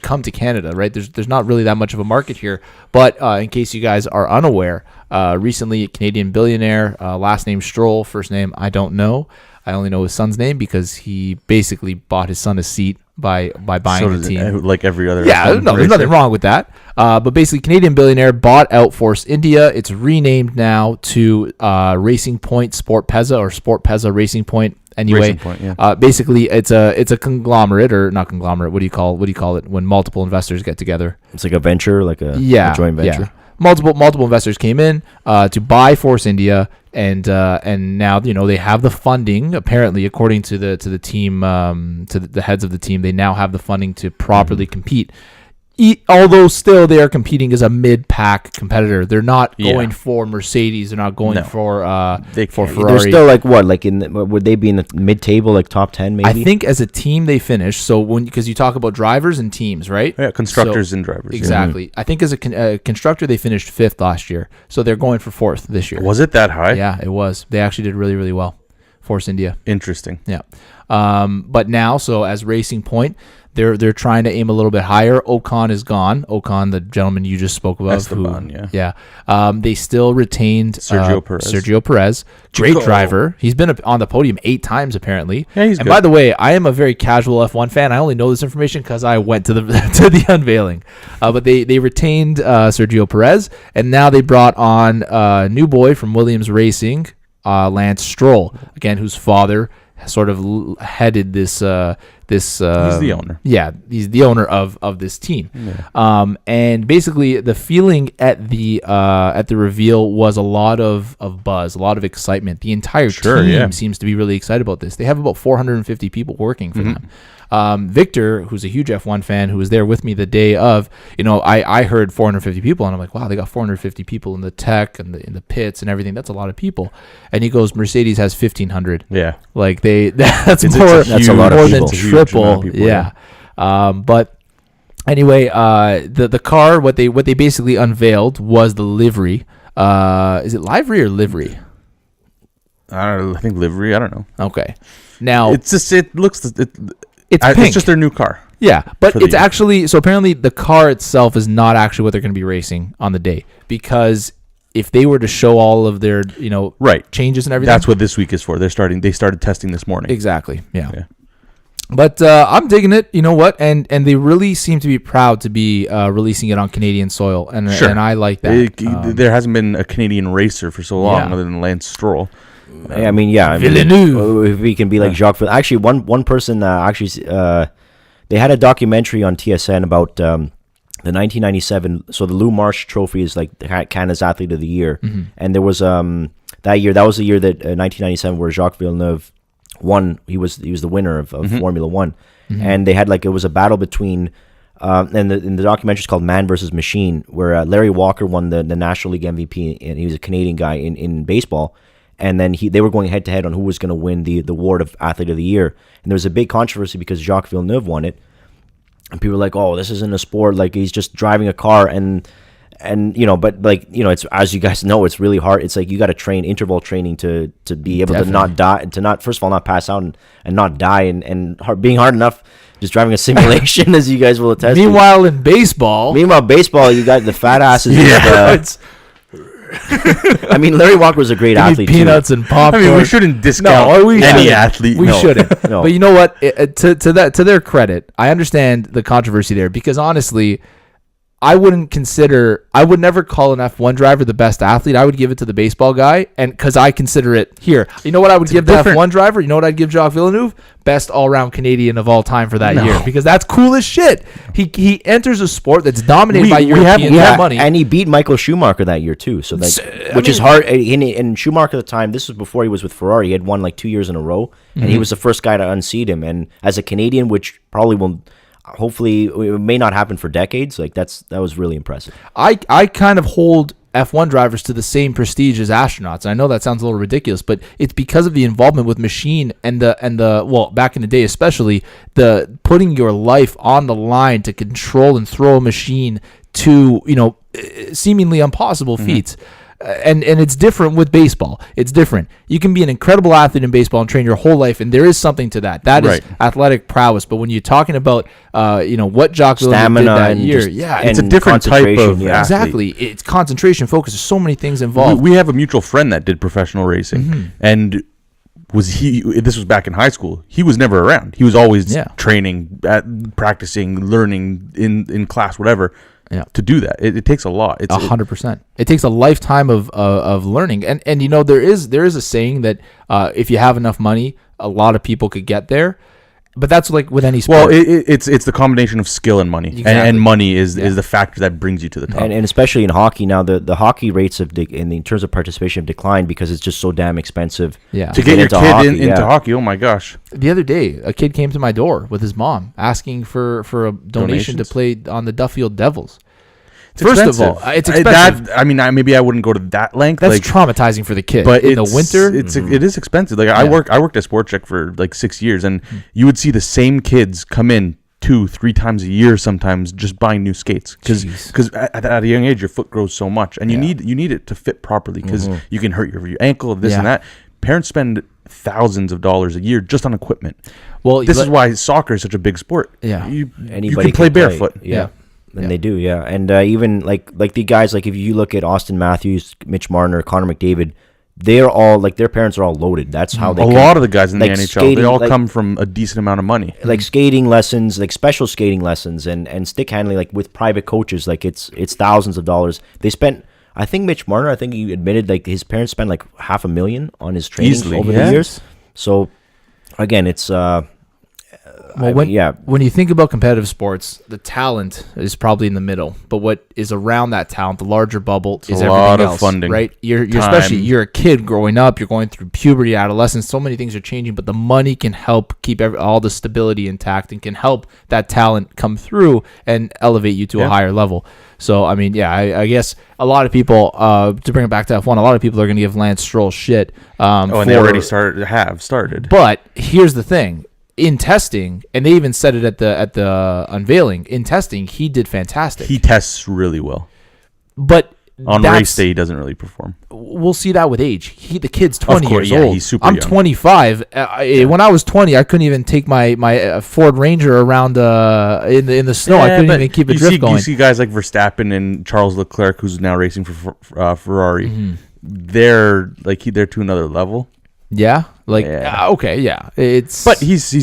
come to Canada, right? There's not really that much of a market here. But in case you guys are unaware, recently a Canadian billionaire, last name Stroll, first name I don't know. I only know his son's name because he basically bought his son a seat by buying the team. Like every other. Yeah, no, there's nothing wrong with that. But basically, Canadian billionaire bought out Force India. It's renamed now to Racing Point Sport Pezza, or Sport Pezza Racing Point. Anyway, Point, yeah. Basically, it's a conglomerate, or not conglomerate. What do you call it when multiple investors get together? It's like a venture, like a joint venture. Yeah. Multiple investors came in to buy Force India, and now they have the funding. Apparently, according to the team, to the heads of the team, they now have the funding to properly compete. Although still they are competing as a mid-pack competitor. They're not going for Mercedes. They're not going for Ferrari. They're still like what? Like would they be in the mid-table, like top 10 maybe? I think as a team they finished. So because you talk about drivers and teams, right? Yeah, constructors and drivers. Exactly. Yeah. I think as a constructor they finished 5th last year. So they're going for 4th this year. Was it that high? Yeah, it was. They actually did really, really well. Force India. Interesting. Yeah. But now, so as Racing Point, they're trying to aim a little bit higher. Ocon is gone. Ocon, the gentleman you just spoke about. Esteban, They still retained Sergio Perez. Great driver. He's been on the podium 8 times apparently. Yeah, he's good. By the way, I am a very casual F1 fan. I only know this information because I went to the to the unveiling. But they retained Sergio Perez, and now they brought on a new boy from Williams Racing, Lance Stroll, again, whose father sort of headed this. He's the owner. Yeah, he's the owner of this team. Yeah. And basically, the feeling at the reveal was a lot of buzz, a lot of excitement. The entire team seems to be really excited about this. They have about 450 people working for them. Victor, who's a huge F1 fan, who was there with me the day of, I heard 450 people, and I'm like, wow, they got 450 people in the tech and in the pits and everything. That's a lot of people. And he goes, Mercedes has 1,500. Yeah, like that's a lot of people. Than triple. Yeah. But anyway, the car, what they basically unveiled was the livery. Is it livery or livery? I think livery. I don't know. Okay. Now it's just It's pink. It's just their new car. Yeah, but it's actually, so apparently the car itself is not actually what they're going to be racing on the day, because if they were to show all of their, changes and everything. That's what this week is for. They started testing this morning. Exactly. Yeah. But I'm digging it. You know what? And they really seem to be proud to be releasing it on Canadian soil, and I like that. There hasn't been a Canadian racer for so long, other than Lance Stroll. If we can be like Jacques Villeneuve. Actually, one person they had a documentary on TSN about the 1997. So the Lou Marsh Trophy is like Canada's Athlete of the Year, and there was that year. That was the year that 1997 where Jacques Villeneuve won. He was the winner of Formula One, and they had it was a battle between. And the documentary is called Man versus Machine, where Larry Walker won the National League MVP, and he was a Canadian guy in baseball. And then they were going head to head on who was going to win the award of Athlete of the Year. And there was a big controversy because Jacques Villeneuve won it. And people were like, "Oh, this isn't a sport. Like, he's just driving a car." And it's, as you guys know, it's really hard. It's like you got to train interval training to be able to not die, to not, first of all, not pass out and not die, and being hard enough just driving a simulation, as you guys will attest. Meanwhile, in baseball, you got the fat asses. I mean, Larry Walker was a great athlete. Peanuts and popcorn. I mean, we shouldn't discount any athlete. We shouldn't. No. But you know what? To their credit, I understand the controversy there, because honestly, I would never call an F1 driver the best athlete. I would give it to the baseball guy, and because I consider it here. You know what I would give the F1 driver? You know what I'd give Jacques Villeneuve? Best all-around Canadian of all time for that year, because that's cool as shit. He enters a sport that's dominated by European money, and he beat Michael Schumacher that year too. So which is hard. And Schumacher at the time, this was before he was with Ferrari. He had won 2 years in a row, and he was the first guy to unseat him. And as a Canadian, which probably will. Hopefully, it may not happen for decades. That was really impressive. I kind of hold F1 drivers to the same prestige as astronauts. I know that sounds a little ridiculous, but it's because of the involvement with machine and the back in the day especially, the putting your life on the line to control and throw a machine to seemingly impossible feats. And it's different with baseball. It's different. You can be an incredible athlete in baseball and train your whole life, and there is something to that. That is athletic prowess. But when you're talking about, what Jacques Villeneuve did that year, it's a different type of exactly. It's concentration, focus. There's so many things involved. We have a mutual friend that did professional racing, and this was back in high school. He was never around. He was always training, practicing, learning in class, whatever. Yeah. To do that, it takes a lot. It's 100%. It takes a lifetime of learning, and there is a saying that if you have enough money, a lot of people could get there. But that's like with any sport. Well, it's the combination of skill and money, exactly. and money is the factor that brings you to the top. And especially in hockey now, the hockey rates in terms of participation have declined because it's just so damn expensive. Yeah. To get your kid into hockey, oh my gosh! The other day, a kid came to my door with his mom asking for a donation to play on the Duffield Devils. First of all, it's expensive. Maybe I wouldn't go to that length. That's traumatizing for the kid. But in the winter, it is expensive. I worked at Sport Check for 6 years, and you would see the same kids come in 2-3 times a year sometimes just buying new skates because at a young age your foot grows so much, and you need it to fit properly because you can hurt your ankle, this and that. Parents spend thousands of dollars a year just on equipment. Well, this is why soccer is such a big sport. Yeah, you can play barefoot. Yeah. And they do, yeah. And even like the guys, if you look at Austin Matthews, Mitch Marner, Connor McDavid, they're all their parents are all loaded. That's how they. A lot of the guys in the NHL, skating, they all come from a decent amount of money. Like skating lessons, special skating lessons, and stick handling, with private coaches, it's thousands of dollars. They spent. I think Mitch Marner, I think he admitted his parents spent $500,000 on his training over the years. So again, it's. When you think about competitive sports, the talent is probably in the middle, but what is around that talent, the larger bubble, is everything else. A lot of funding, right? You're a kid growing up, you're going through puberty, adolescence. So many things are changing, but the money can help keep all the stability intact and can help that talent come through and elevate you to a higher level. So I I guess a lot of people, to bring it back to F1, a lot of people are going to give Lance Stroll shit. And they already started. But here's the thing. In testing, and they even said it at the unveiling, in testing, he did fantastic. He tests really well. But On race day, he doesn't really perform. We'll see that with age. The kid's 20 course, years old. He's super I'm young. 25. When I was 20, I couldn't even take my Ford Ranger around in the snow. I couldn't even keep a drift going. You see guys like Verstappen and Charles Leclerc, who's now racing for Ferrari. Mm-hmm. They're to another level. Yeah. Okay. Yeah. But he's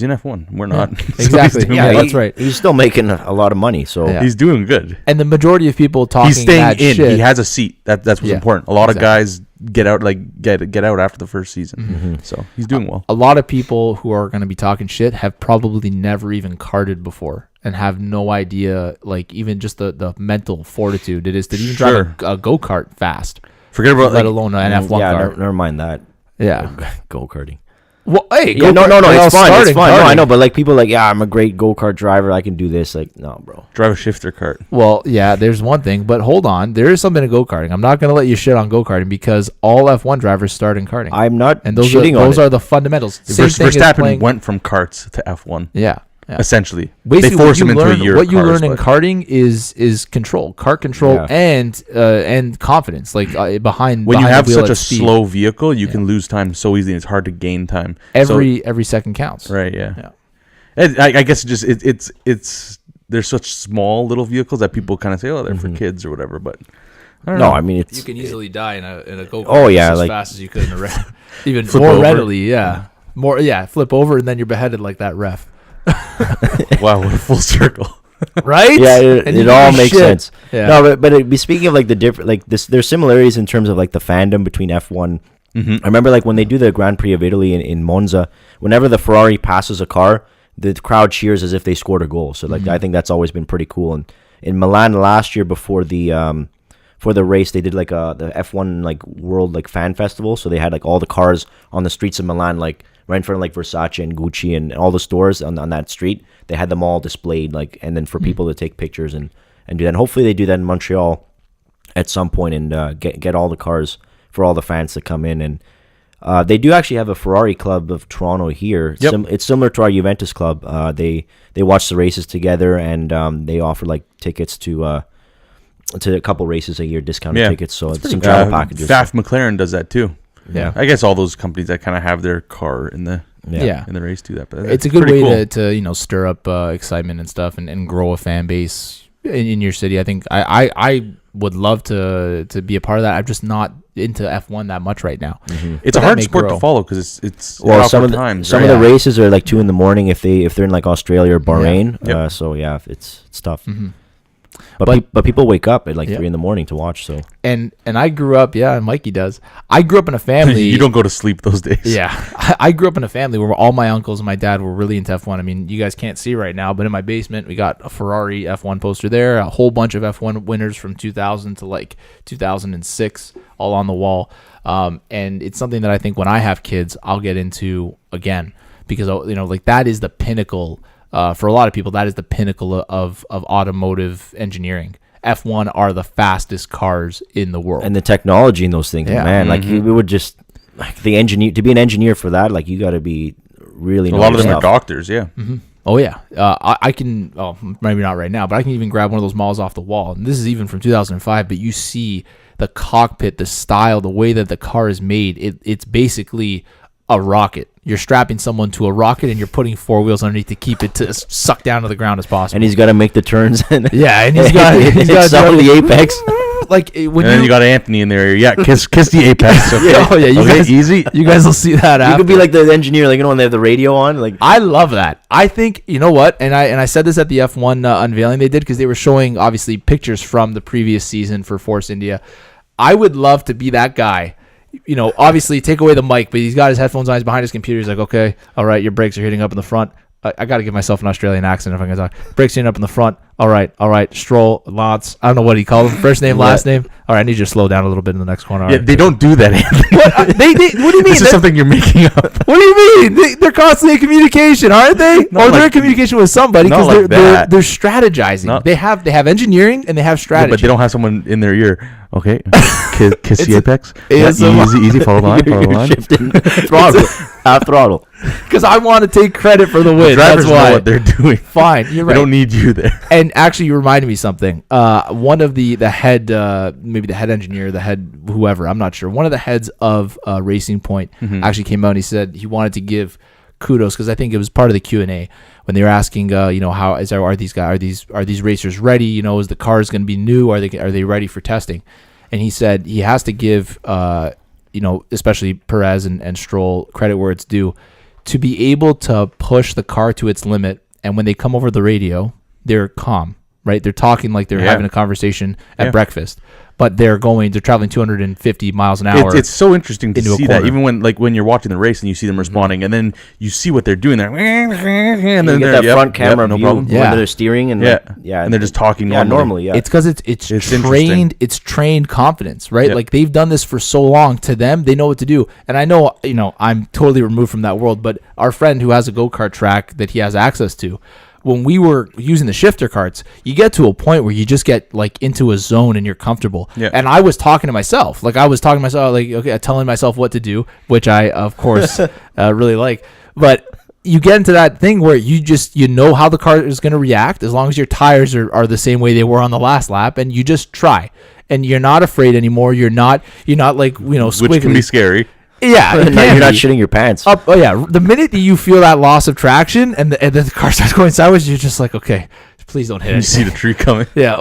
in F1. We're not. Exactly. So that's right. He's still making a lot of money, so he's doing good. And the majority of people talking he's staying that in. shit, He has a seat. That's what's important. A lot of guys get out get out after the first season. Mm-hmm. So he's doing well. A lot of people who are going to be talking shit have probably never even karted before and have no idea, even just the mental fortitude it is to even drive a go-kart fast. Forget about let alone an F1 car. Never mind that. Yeah, go-karting. Well, hey, no, it's fine. No, I know, but people I'm a great go-kart driver. I can do this. No, bro. Drive a shifter cart. Well, yeah, there's one thing, but hold on. There is something to go-karting. I'm not going to let you shit on go-karting because all F1 drivers start in karting. I'm not and those are the fundamentals. Verstappen went from karts to F1. Yeah. Essentially, basically, they force him into a year. What you learn in karting is control, kart control, and confidence. Behind when you have such a speed. slow vehicle, you can lose time so easily. It's hard to gain time. Every second counts. Right. Yeah. And I guess it's they're such small little vehicles that people kind of say, they're for kids or whatever. But I don't know. I mean, you can easily die in a go-kart. Oh yeah, as fast as you could in a ref. Even more readily. Yeah. Flip over and then you're beheaded like that ref. Wow, what a full circle. Right? Yeah, it all makes sense. Yeah. No, but speaking of the different, there's similarities in terms of the fandom between F1. Mm-hmm. I remember when they do the Grand Prix of Italy in Monza, whenever the Ferrari passes a car, the crowd cheers as if they scored a goal. So I think that's always been pretty cool. And in Milan last year before the race, they did the F1 World fan festival. So they had all the cars on the streets of Milan right in front of Versace and Gucci and all the stores on that street. They had them all displayed and then for people to take pictures and do that. And hopefully they do that in Montreal at some point and get all the cars for all the fans to come in. And they do actually have a Ferrari club of Toronto here. Yep. It's similar to our Juventus club. They watch the races together and they offer tickets to a couple races a year, discounted tickets. So it's some travel packages. Pfaff McLaren does that too. Yeah, I guess all those companies that kind of have their car in the in the race do that. But it's a good way to stir up excitement and stuff and grow a fan base in your city. I think I would love to be a part of that. I'm just not into F1 that much right now. Mm-hmm. It's a hard sport to follow because it's some of the races are 2 a.m. if they're in Australia or Bahrain. Yeah. It's tough. Mm-hmm. But people wake up at 3 a.m. to watch. So and I grew up, and Mikey does. I grew up in a family. You don't go to sleep those days. Yeah, I grew up in a family where all my uncles and my dad were really into F1. I mean, you guys can't see right now, but in my basement we got a Ferrari F1 poster there, a whole bunch of F1 winners from 2000 to 2006, all on the wall. And it's something that I think when I have kids, I'll get into again because that is the pinnacle. For a lot of people, that is the pinnacle of automotive engineering. F1 are the fastest cars in the world, and the technology in those things, man. We would just the engineer to be an engineer for that. You got to be really. A lot of them are doctors, yeah. Mm-hmm. Oh yeah, I can. Oh, maybe not right now, but I can even grab one of those models off the wall. And this is even from 2005. But you see the cockpit, the style, the way that the car is made. It's basically a rocket. You're strapping someone to a rocket and you're putting 4 wheels underneath to keep it to suck down to the ground as possible. And he's got to make the turns. And he's got the apex. Then you got Anthony in there. Yeah, kiss the apex. Okay. You guys, easy. You guys will see that. You could be like the engineer, when they have the radio on. I love that. I think you know what, and I said this at the F1 unveiling they did because they were showing obviously pictures from the previous season for Force India. I would love to be that guy. Obviously take away the mic, but he's got his headphones on, he's behind his computer. He's like, okay, all right, your brakes are hitting up in the front. I got to give myself an Australian accent if I'm going to talk. Brakes hitting up in the front. All right, Stroll, Lance. I don't know what he called him. First name, last name. All right, I need you to slow down a little bit in the next corner. Yeah, they don't do that, Anthony. What? What do you mean? This is something you're making up. What do you mean? They're constantly in communication, aren't they? They're in communication with somebody because they're strategizing. They have engineering and they have strategy. Yeah, but they don't have someone in their ear. Okay, kiss the apex. Easy, follow the line. Shifting throttle, half throttle. Because I want to take credit for the win. The drivers That's why. know what they're doing. Fine, you're right. They don't need you there. And actually, you reminded me something. One of the head, maybe the head engineer, the head whoever, I'm not sure. One of the heads of Racing Point actually came out and he said he wanted to give kudos because I think it was part of the Q&A when they were asking, how are these racers ready? You know, is the cars going to be new? Are they ready for testing? And he said he has to give, especially Perez and Stroll credit where it's due, to be able to push the car to its limit. And when they come over the radio, they're calm, right? They're talking like they're having a conversation at breakfast, but they're traveling 250 miles an hour. It's so interesting to see that, even when you're watching the race and you see them responding, and then you see what they're doing. And then you get that front camera view when problem. they're steering and and they're just talking normally. It's because it's trained confidence, right? Like they've done this for so long. To them, they know what to do. And I know, I'm totally removed from that world, but our friend who has a go-kart track that he has access to, when we were using the shifter carts, you get to a point where you just get like into a zone and you're comfortable. Yeah. And I was talking to myself, telling myself what to do, which I, of course, really like. But you get into that thing where you know how the car is going to react as long as your tires are the same way they were on the last lap, and you just try. And you're not afraid anymore. You're not like, squiggly. Which can be scary. Yeah, you're not shitting your pants. The minute that you feel that loss of traction and the car starts going sideways, you're just like, okay, please don't hit it. You see the tree coming. Yeah.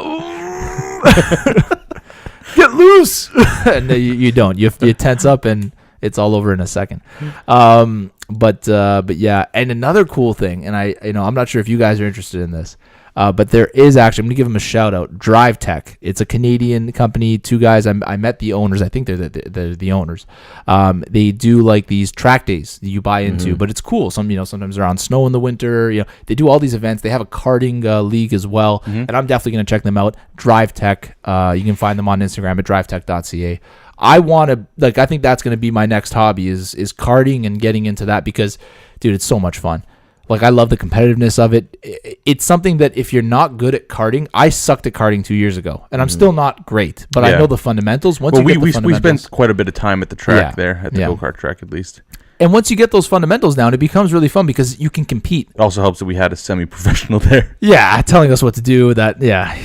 Get loose. And you don't. You tense up and it's all over in a second. But yeah, and another cool thing, and I'm not sure if you guys are interested in this. But there is actually, I'm going to give them a shout out, Drive Tech. It's a Canadian company, two guys. I met the owners. I think they're the owners. They do like these track days that you buy into, but it's cool. Sometimes they're on snow in the winter. They do all these events. They have a karting league as well, and I'm definitely going to check them out. Drive Tech. You can find them on Instagram at drivetech.ca. I think that's going to be my next hobby is karting and getting into that because, dude, it's so much fun. Like, I love the competitiveness of it. It's something that if you're not good at karting, I sucked at karting 2 years ago, and I'm still not great, but I know the fundamentals. We spent quite a bit of time at the track there, at the go-kart track at least. And once you get those fundamentals down, it becomes really fun because you can compete. It also helps that we had a semi-professional there. Yeah, telling us what to do.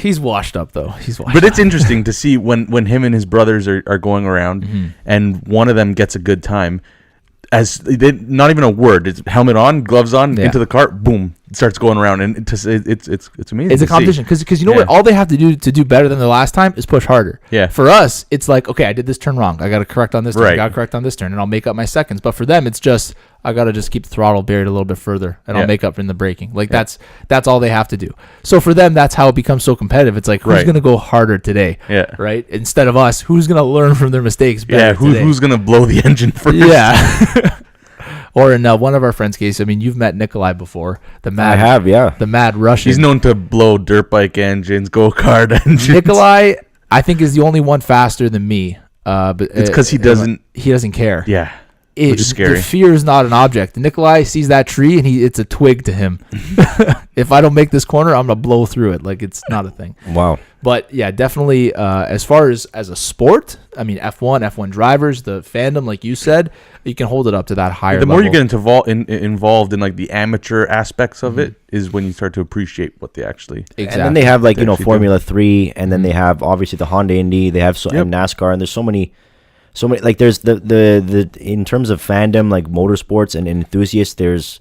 He's washed up, though. But it's interesting to see when him and his brothers are going around, and one of them gets a good time. Not even a word. It's helmet on, gloves on, into the cart, boom, it starts going around, and it's amazing. It's a competition because you know what? All they have to do better than the last time is push harder. Yeah. For us, it's like, okay, I did this turn wrong. I got to correct on this turn. I got to correct on this turn, and I'll make up my seconds. But for them, it's just I got to just keep the throttle buried a little bit further, and I'll make up in the braking. Like that's all they have to do. So for them, that's how it becomes so competitive. It's like who's going to go harder today? Yeah. Right. Instead of us, who's going to learn from their mistakes? Who's going to blow the engine first? Yeah. Or in one of our friends' case, I mean, you've met Nikolai before. The mad Russian. He's known to blow dirt bike engines, go-kart engines. Nikolai, I think, is the only one faster than me. But it's because he doesn't care. Yeah. Which is scary. The fear is not an object. Nikolai sees that tree and it's a twig to him. If I don't make this corner, I'm gonna blow through it. Like it's not a thing. Wow. But yeah, definitely. As far as a sport, I mean, F1 drivers, the fandom, like you said, you can hold it up to that higher. The more level. you get involved in like the amateur aspects of it, is when you start to appreciate what they actually. Exactly. And then they have like Formula 3, and then they have obviously the Honda Indy. They have and NASCAR, and there's so many. Like there's the in terms of fandom, like motorsports and enthusiasts, there's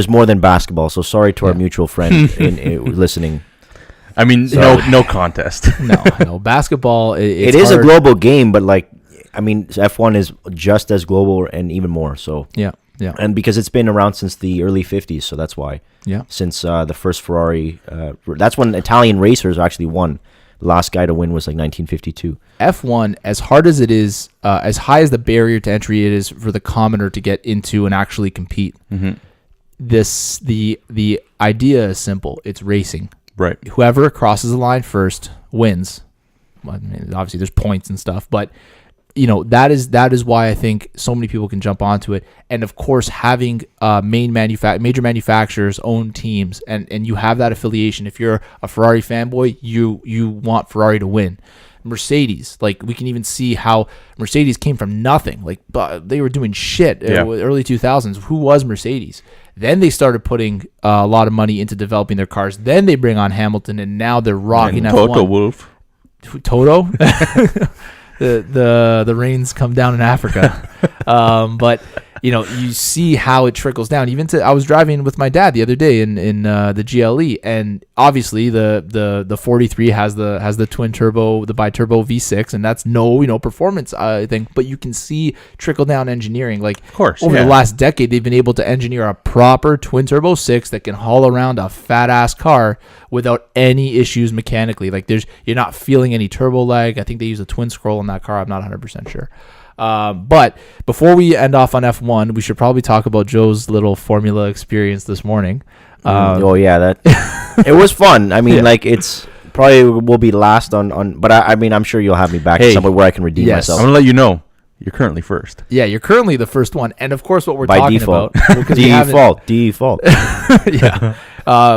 more than basketball. So sorry to our mutual friend in listening. I mean, no contest. No basketball. It is a global game, but like, I mean, F1 is just as global and even more. So yeah. And because it's been around since the early 50s, so that's why. Yeah. Since the first Ferrari, that's when Italian racers actually won. The last guy to win was like 1952. F1, as hard as it is, as high as the barrier to entry it is for the commoner to get into and actually compete. The idea is simple. It's racing. Right. Whoever crosses the line first wins. Well, I mean, obviously, there's points and stuff, but that is why I think so many people can jump onto it. And of course, having major manufacturers own teams, and you have that affiliation. If you're a Ferrari fanboy, you want Ferrari to win. Mercedes. Like, we can even see how Mercedes came from nothing. Like, they were doing shit early 2000s. Who was Mercedes? Then they started putting a lot of money into developing their cars. Then they bring on Hamilton, and now they're rocking and F1. Toto Wolff. Toto? the rains come down in Africa. But you see how it trickles down. Even I was driving with my dad the other day in the GLE, and obviously the 43 has the twin turbo, the bi-turbo V6, and that's no performance, I think. But you can see trickle down engineering. Like, of course, over the last decade, they've been able to engineer a proper twin turbo 6 that can haul around a fat ass car without any issues mechanically. Like, you're not feeling any turbo lag. I think they use a twin scroll in that car. I'm not 100% sure. But before we end off on F1, we should probably talk about Joe's little Formula experience this morning. That it was fun. I mean, like, it's probably will be last on but I mean, I'm sure you'll have me back somewhere where I can redeem myself. I'm gonna let you know. You're currently first. Yeah, you're currently the first one. And of course, what we're by talking default. about. Default. Yeah.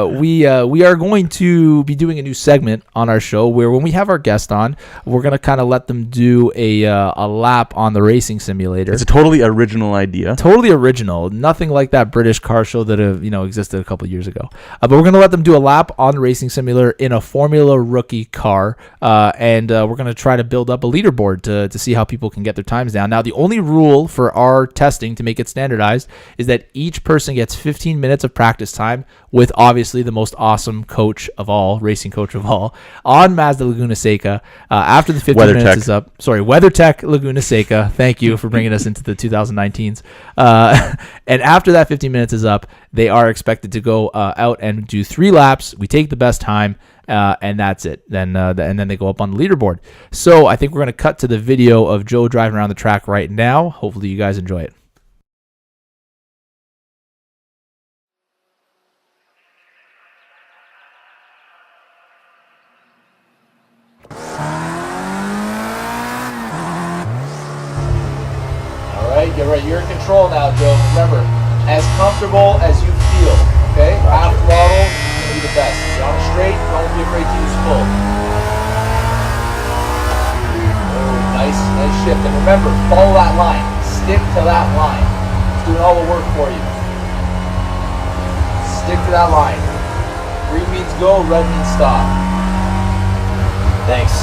We are going to be doing a new segment on our show where when we have our guest on, we're going to kind of let them do a lap on the racing simulator. It's a totally original idea. Totally original. Nothing like that British car show that existed a couple of years ago. But we're going to let them do a lap on the racing simulator in a Formula Rookie car. And we're going to try to build up a leaderboard to see how people can get their times down. Now, the only rule for our testing to make it standardized is that each person gets 15 minutes of practice time with obviously the most awesome coach of all, racing coach of all, on Mazda Laguna Seca. After the 15 minutes is up, WeatherTech Laguna Seca. Thank you for bringing us into the 2019s. And after that 15 minutes is up, they are expected to go out and do 3 laps. We take the best time. And that's it. Then and then they go up on the leaderboard. So I think we're going to cut to the video of Joe driving around the track right now. Hopefully you guys enjoy it. All right, you're in control now, Joe. Remember, as comfortable as you feel. Okay, half throttle. Be the best. You're on a straight, don't be afraid to use full. Oh, nice shift. And remember, follow that line. Stick to that line. It's doing all the work for you. Stick to that line. Green means go, red means stop. Thanks,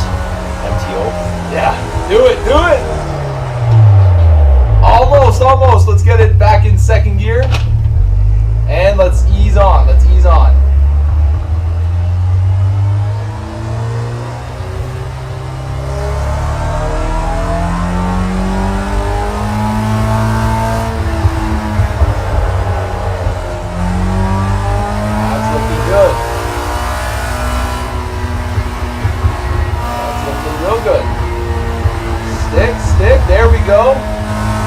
MTO. Yeah, do it. Almost. Let's get it back in second gear. And let's ease on.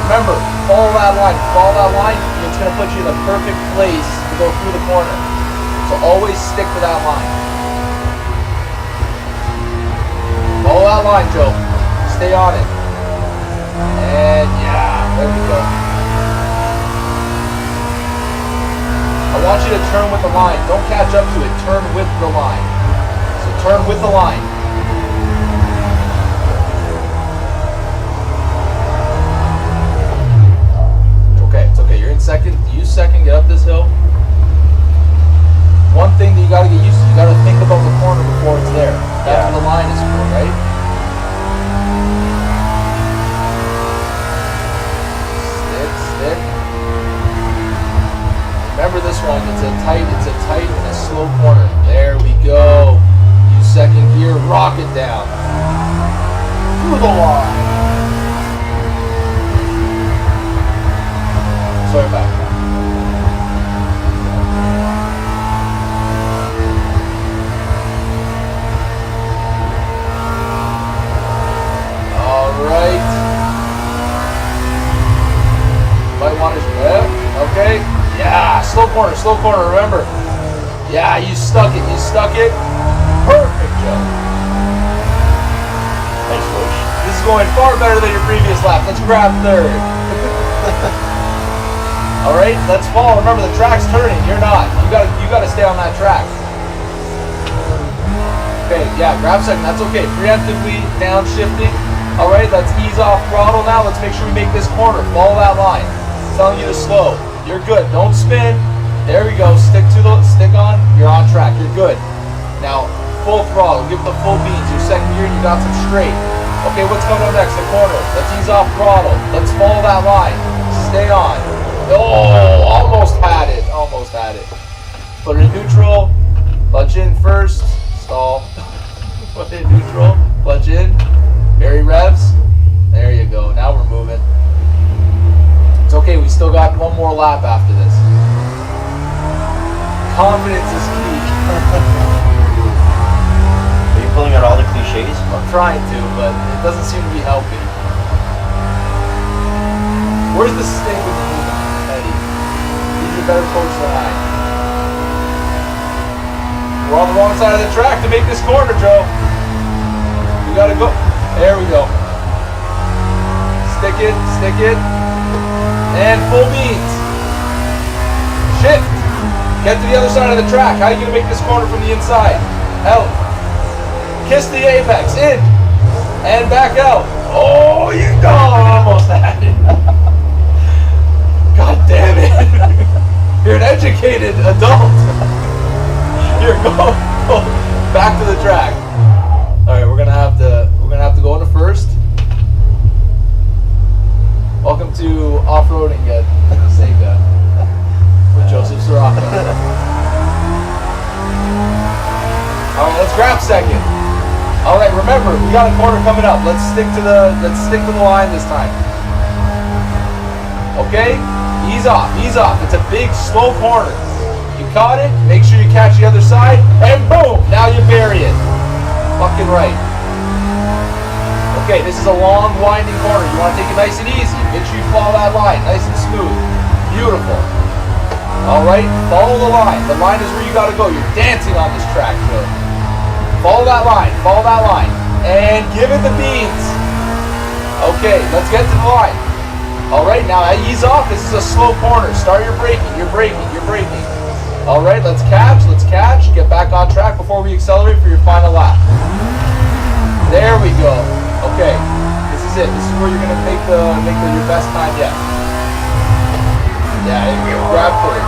Remember, follow that line, it's going to put you in the perfect place to go through the corner. So always stick to that line. Follow that line, Joe. Stay on it. And yeah, there we go. I want you to turn with the line. Don't catch up to it. Turn with the line. So turn with the line. Second, use second, get up this hill. One thing that you gotta get used to, you gotta think about the corner before it's there. That's what the line is for, right? Stick. Remember this one, it's a tight and a slow corner. There we go. Use second gear, rock it down. Through the line. Sorry about that. All right. Might want to, okay. Yeah, slow corner, remember. Yeah, you stuck it. Perfect, Joe. Thanks, Coach. This is going far better than your previous lap. Let's grab third. All right, let's follow. Remember, the track's turning. You're not. You gotta stay on that track. Okay, Yeah, grab second. That's okay. Preemptively downshifting. All right, let's ease off throttle now. Let's make sure we make this corner. Follow that line. It's telling you to slow. You're good. Don't spin. There we go. Stick on. You're on track. You're good. Now, full throttle. Give it the full beans. Your second gear, you got some straight. Okay, what's coming up next? The corner. Let's ease off throttle. Let's follow that line. Stay on. Oh, almost had it. Almost had it. Put it in neutral. Clutch in first. Stall. Put it in neutral. Clutch in. Very revs. There you go. Now we're moving. It's okay. We still got one more lap after this. Confidence is key. Are you pulling out all the cliches? I'm trying to, but it doesn't seem to be helping. Where's the sting with the movement, Eddie? He's a better coach than I. We're on the wrong side of the track to make this corner, Joe. We gotta go. There we go. Stick it. And full beans. Shift. Get to the other side of the track. How are you gonna make this corner from the inside? Out. Kiss the apex. In. And back out. Oh, you go. Almost had it. God damn it. You're an educated adult. Here, go back to the track. All right, we're gonna have to go into first. Welcome to off-roading at Sega with Joe Ciraco. All right, let's grab second. All right, remember we got a corner coming up. Let's stick to the line this time. Okay, ease off. It's a big, slow corner. You caught it. Make sure you catch the other side, and boom! Now you bury it. Fucking right. Okay, this is a long, winding corner. You want to take it nice and easy. Make sure you follow that line, nice and smooth. Beautiful. All right, follow the line. The line is where you got to go. You're dancing on this track, Joe. Follow that line. And give it the beans. Okay, let's get to the line. All right, now ease off. This is a slow corner. Start your braking. You're braking. All right, let's catch. Get back on track before we accelerate for your final lap. There we go. Okay, this is it. This is where you're gonna make your best time yet. Yeah, you grab through.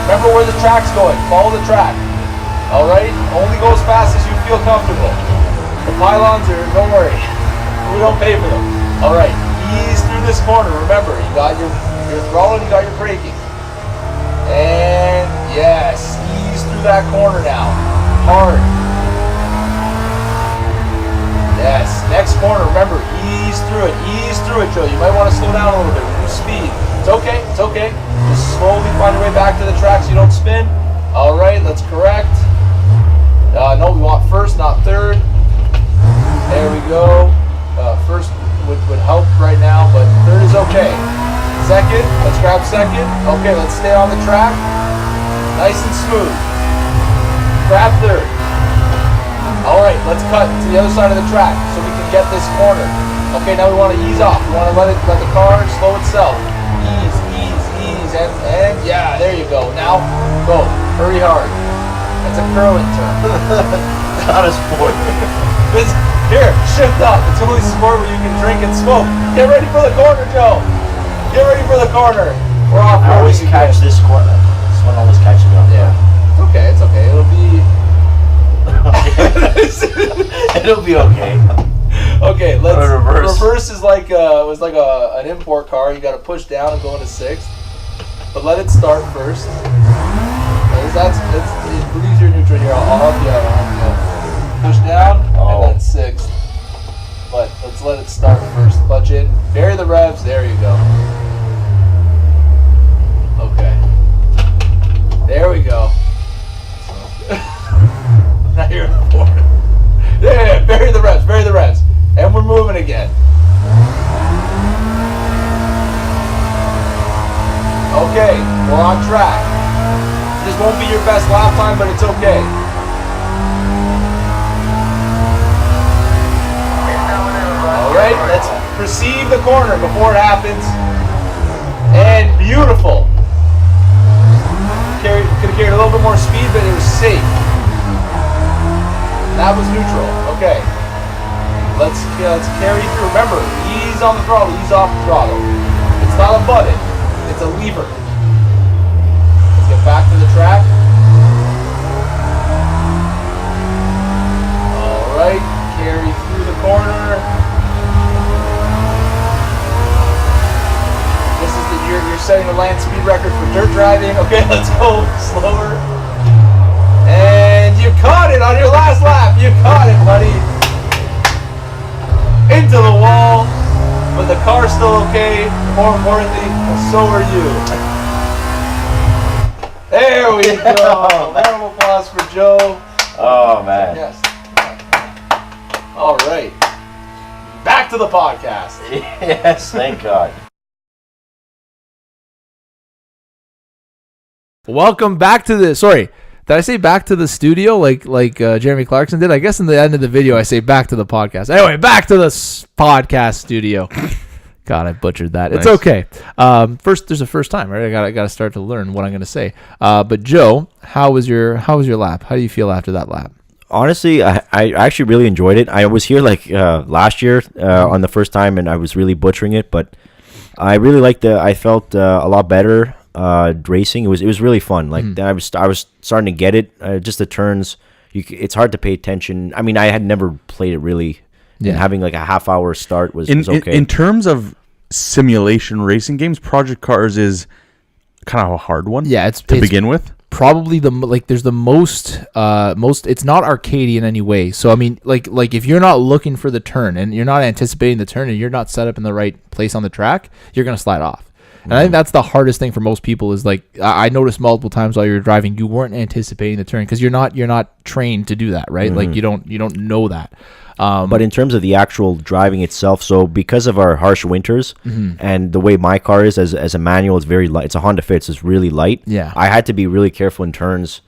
Remember where the track's going. Follow the track. All right, only go as fast as you feel comfortable. The pylons are, don't worry, we don't pay for them. All right, ease through this corner. Remember, you got your throttle and you got your braking. And yes, ease through that corner now. Hard. Yes, next corner, remember, ease through it, Joe. You might want to slow down a little bit, reduce speed. It's okay. Just slowly find your way back to the track so you don't spin. All right, let's correct. No, we want first, not third. There we go. First would help right now, but third is okay. Second, let's grab second. Okay, let's stay on the track. Nice and smooth. Grab third. All right, let's cut to the other side of the track so we can get this corner. Okay, now we want to ease off. We want to let the car slow itself. Ease, and yeah, there you go. Now, go. Hurry hard. That's a curling term. Not a sport. Here, shift up. It's only a sport where you can drink and smoke. Get ready for the corner, Joe. Get ready for the corner. We're off. I always catch this corner. This one always catches me off. Yeah. It's okay. It'll be. It'll be okay. Okay, let's reverse is like was like an import car. You got to push down and go into sixth, but let it start first. Leave your neutral here. I'll help you out. Push down and then sixth. But let's let it start first. Clutch in, bury the revs. There you go. Okay. There we go. Now you're in the fourth. Yeah, bury the revs. And we're moving again. Okay, we're on track. This won't be your best lap time, but it's okay. Alright, let's perceive the corner before it happens. And beautiful. Could have carried a little bit more speed, but it was safe. That was neutral. Okay. Let's carry through. Remember, ease on the throttle, ease off the throttle. It's not a button, it's a lever. Let's get back to the track. Alright, carry through the corner. This is you're setting the land speed record for dirt driving. Okay, let's go slower. And you caught it on your last lap. You caught it, buddy. Into the wall, but the car's still okay. More importantly, so are you. There we go. Round of applause for Joe. Oh man. Yes. All right. Back to the podcast. Yes, thank God. Welcome back to the. Sorry. Did I say back to the studio like Jeremy Clarkson did? I guess in the end of the video I say back to the podcast. Anyway, back to the podcast studio. God, I butchered that. Nice. It's okay. There's a first time, right? I gotta start to learn what I'm gonna say. But Joe, how was your lap? How do you feel after that lap? Honestly, I actually really enjoyed it. I was here last year on the first time, and I was really butchering it, but I really liked I felt a lot better. Racing, it was really fun. I was starting to get it. Just the turns, it's hard to pay attention. I mean, I had never played it really, and having like a half-hour start was okay. In terms of simulation racing games, Project Cars is kind of a hard one. Yeah, it's begin with. Probably there's the most. It's not arcadey in any way. So I mean, like if you're not looking for the turn and you're not anticipating the turn and you're not set up in the right place on the track, you're gonna slide off. And I think that's the hardest thing for most people is I noticed multiple times while you're driving, you weren't anticipating the turn because you're not trained to do that, right? Like you don't know that. But in terms of the actual driving itself, so because of our harsh winters and the way my car is as a manual, it's very light. It's a Honda Fit, so it's really light. Yeah, I had to be really careful in turns,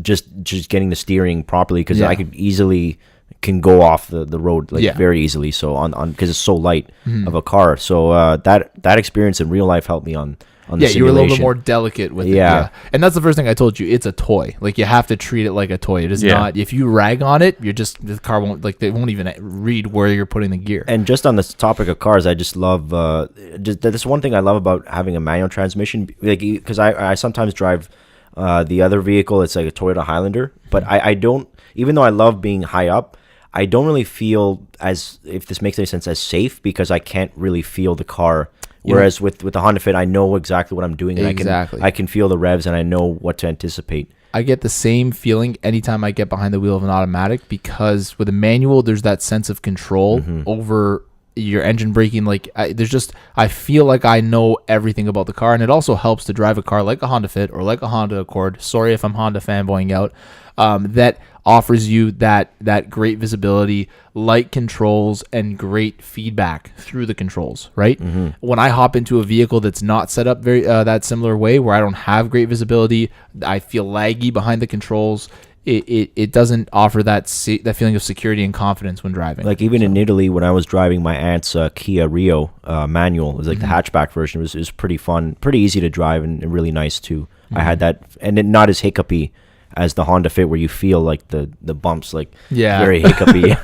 just getting the steering properly because I could easily can go off the road very easily. So on because it's so light of a car. So that experience in real life helped me on the simulation. You were a little bit more delicate with it. Yeah, and that's the first thing I told you. It's a toy. Like you have to treat it like a toy. It is not. If you rag on it, the car won't they won't even read where you're putting the gear. And just on this topic of cars, I just love that's one thing I love about having a manual transmission. Because I sometimes drive the other vehicle. It's like a Toyota Highlander, but I don't. Even though I love being high up, I don't really feel as, if this makes any sense, as safe because I can't really feel the car. Whereas with the Honda Fit, I know exactly what I'm doing, and I can feel the revs, and I know what to anticipate. I get the same feeling anytime I get behind the wheel of an automatic because with a manual, there's that sense of control over your engine braking. I feel like I know everything about the car, and it also helps to drive a car like a Honda Fit or like a Honda Accord. Sorry if I'm Honda fanboying out. That offers you that great visibility, light controls, and great feedback through the controls, right? When I hop into a vehicle that's not set up very that similar way, where I don't have great visibility, I feel laggy behind the controls. It doesn't offer that feeling of security and confidence when driving. Like even in Italy, when I was driving my aunt's Kia Rio manual, it was like the hatchback version. It was pretty fun, pretty easy to drive, and really nice too. I had that, and then not as hiccupy as the Honda Fit, where you feel like the bumps, very hiccupy.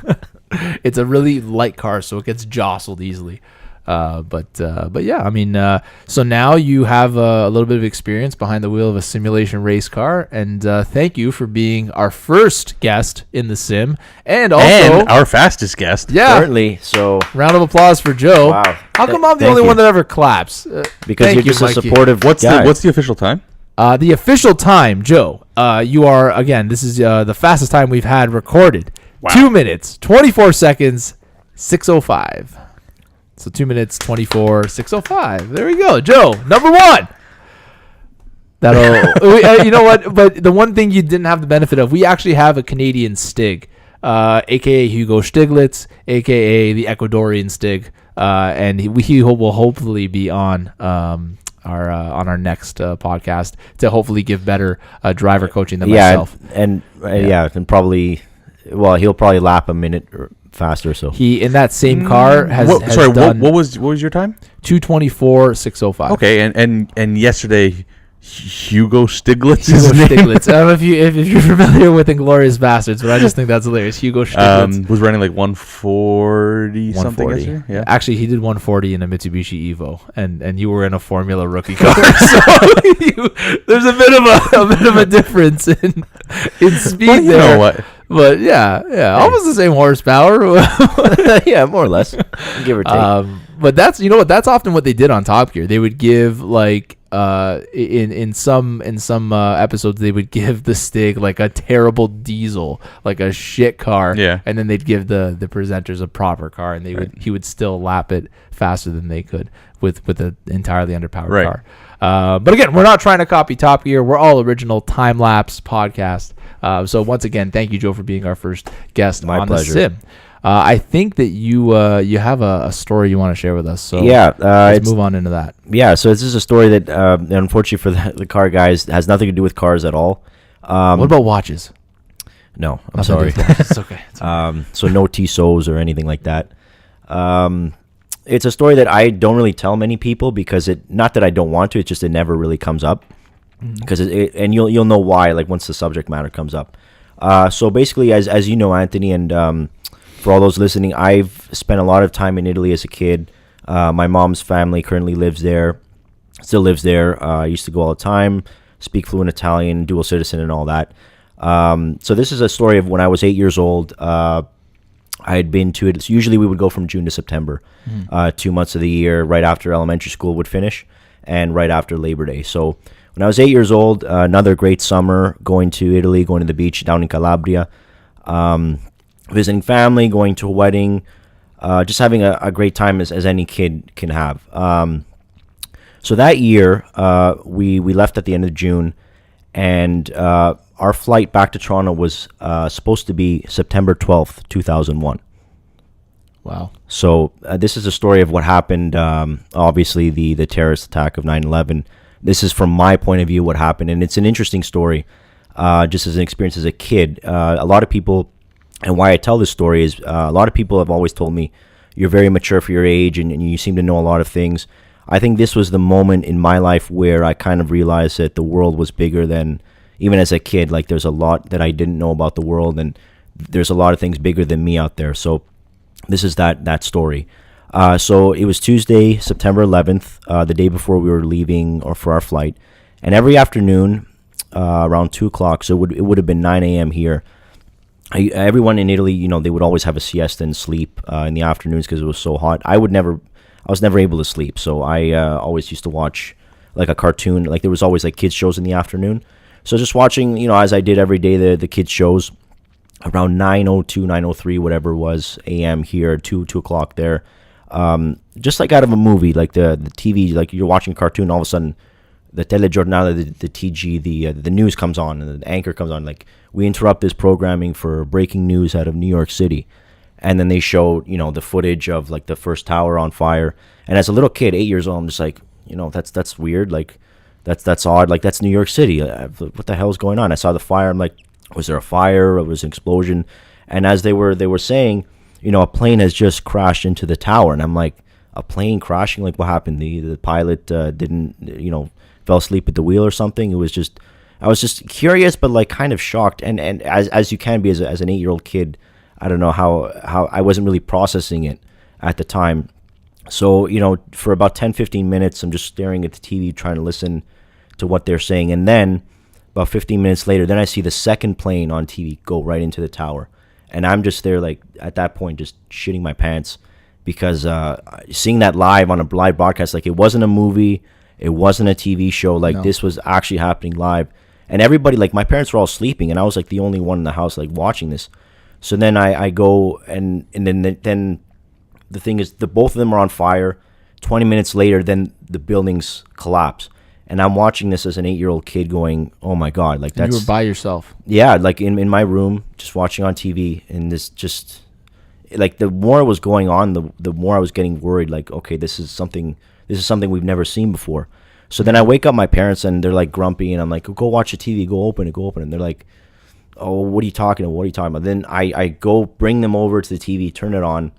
It's a really light car, so it gets jostled easily. But yeah, I mean, so now you have a little bit of experience behind the wheel of a simulation race car, and thank you for being our first guest in the sim, and also our fastest guest. Yeah, certainly. So round of applause for Joe. Wow. How come I'm the only one that ever claps? Because you're just a supportive guy. What's the official time? The official time, Joe. You are again. This is the fastest time we've had recorded. Wow. 2 minutes, 24 seconds, 6:05. So 2 minutes, 24, 6:05. There we go. Joe, number one. You know what? But the one thing you didn't have the benefit of, we actually have a Canadian Stig, a.k.a. Hugo Stiglitz, a.k.a. the Ecuadorian Stig. And he will hopefully be on our next podcast to hopefully give better driver coaching than myself. And probably, he'll probably lap a minute faster. So he in that same car has done. What was your time? 2:24, 6:05. Okay, and yesterday Hugo Stiglitz. Hugo His name? Stiglitz. I don't know if you're familiar with Inglourious Bastards, but I just think that's hilarious. Hugo Stiglitz Was running like 140 something 140. yesterday. Yeah. Actually, he did 140 in a Mitsubishi Evo, and you were in a Formula rookie car. So there's a bit of a difference in speed But you there. know what? But almost the same horsepower. Yeah, more or less, give or take. But that's often what they did on Top Gear. They would give like in some episodes they would give the Stig like a terrible diesel, like a shit car, and then they'd give the presenters a proper car, and he would still lap it faster than they could with an entirely underpowered car. But again, we're not trying to copy Top Gear. We're all original Time-Lapse podcast. So once again, thank you, Joe, for being our first guest on the sim. I think that you have a story you want to share with us. So let's move on into that. Yeah, so this is a story that unfortunately for the car guys has nothing to do with cars at all. What about watches? No, I'm sorry. It's okay. So no Tissot's or anything like that. It's a story that I don't really tell many people because not that I don't want to, it's just it never really comes up. Because and you'll know why like once the subject matter comes up. So basically, as you know, Anthony, and for all those listening, I've spent a lot of time in Italy as a kid. My mom's family currently lives there, still lives there. I used to go all the time, speak fluent Italian, dual citizen, and all that. So this is a story of when I was 8 years old. I had been to it. So usually we would go from June to September, 2 months of the year, right after elementary school would finish, and right after Labor Day. So when I was 8 years old, another great summer, going to Italy, going to the beach down in Calabria, visiting family, going to a wedding, just having a great time as any kid can have. So that year, we left at the end of June, and our flight back to Toronto was supposed to be September 12th, 2001. Wow. So this is a story of what happened, obviously the terrorist attack of 9/11. This is from my point of view what happened, and it's an interesting story, just as an experience as a kid. A lot of people, and why I tell this story is a lot of people have always told me, you're very mature for your age, and you seem to know a lot of things. I think this was the moment in my life where I kind of realized that the world was bigger than, even as a kid, like there's a lot that I didn't know about the world, and there's a lot of things bigger than me out there. So this is that story. So it was Tuesday, September 11th, the day before we were leaving or for our flight. And every afternoon, around 2 o'clock, so it would have been 9 a.m. here, everyone in Italy, they would always have a siesta and sleep in the afternoons because it was so hot. I was never able to sleep, so I always used to watch like a cartoon. Like there was always like kids shows in the afternoon. So just watching, as I did every day, the kids shows around 9:02, 9:03, whatever it was, a.m. here, 2 o'clock there. Just like out of a movie, like the TV, like you're watching a cartoon, all of a sudden the telegiornale, the TG, the news comes on, and the anchor comes on. Like, we interrupt this programming for breaking news out of New York City. And then they showed, the footage of like the first tower on fire. And as a little kid, 8 years old, I'm just like, that's weird. Like, that's odd. Like, that's New York City. What the hell is going on? I saw the fire. I'm like, was there a fire? Or was an explosion? And as they were saying, a plane has just crashed into the tower. And I'm like, a plane crashing? Like, what happened? The pilot didn't, fell asleep at the wheel or something. I was just curious, but like kind of shocked. And as you can be as an 8-year-old kid, I don't know how I wasn't really processing it at the time. So, for about 10, 15 minutes, I'm just staring at the TV, trying to listen to what they're saying. And then about 15 minutes later, then I see the second plane on TV go right into the tower. And I'm just there, like, at that point, just shitting my pants because seeing that live on a live broadcast, like, it wasn't a movie, it wasn't a TV show, like, no. This was actually happening live. And everybody, like, my parents were all sleeping, and I was, like, the only one in the house, like, watching this. So then I go, and then the thing is, both of them are on fire. 20 minutes later, then the buildings collapse. And I'm watching this as an 8-year-old kid going, oh, my God. Like, that's... You were by yourself. Yeah, like, in my room, just watching on TV, and this just... Like, the more it was going on, the more I was getting worried. Like, okay, this is something we've never seen before. So then I wake up my parents, and they're, like, grumpy, and I'm like, go watch the TV, go open it. And they're like, oh, what are you talking about? Then I go bring them over to the TV, turn it on,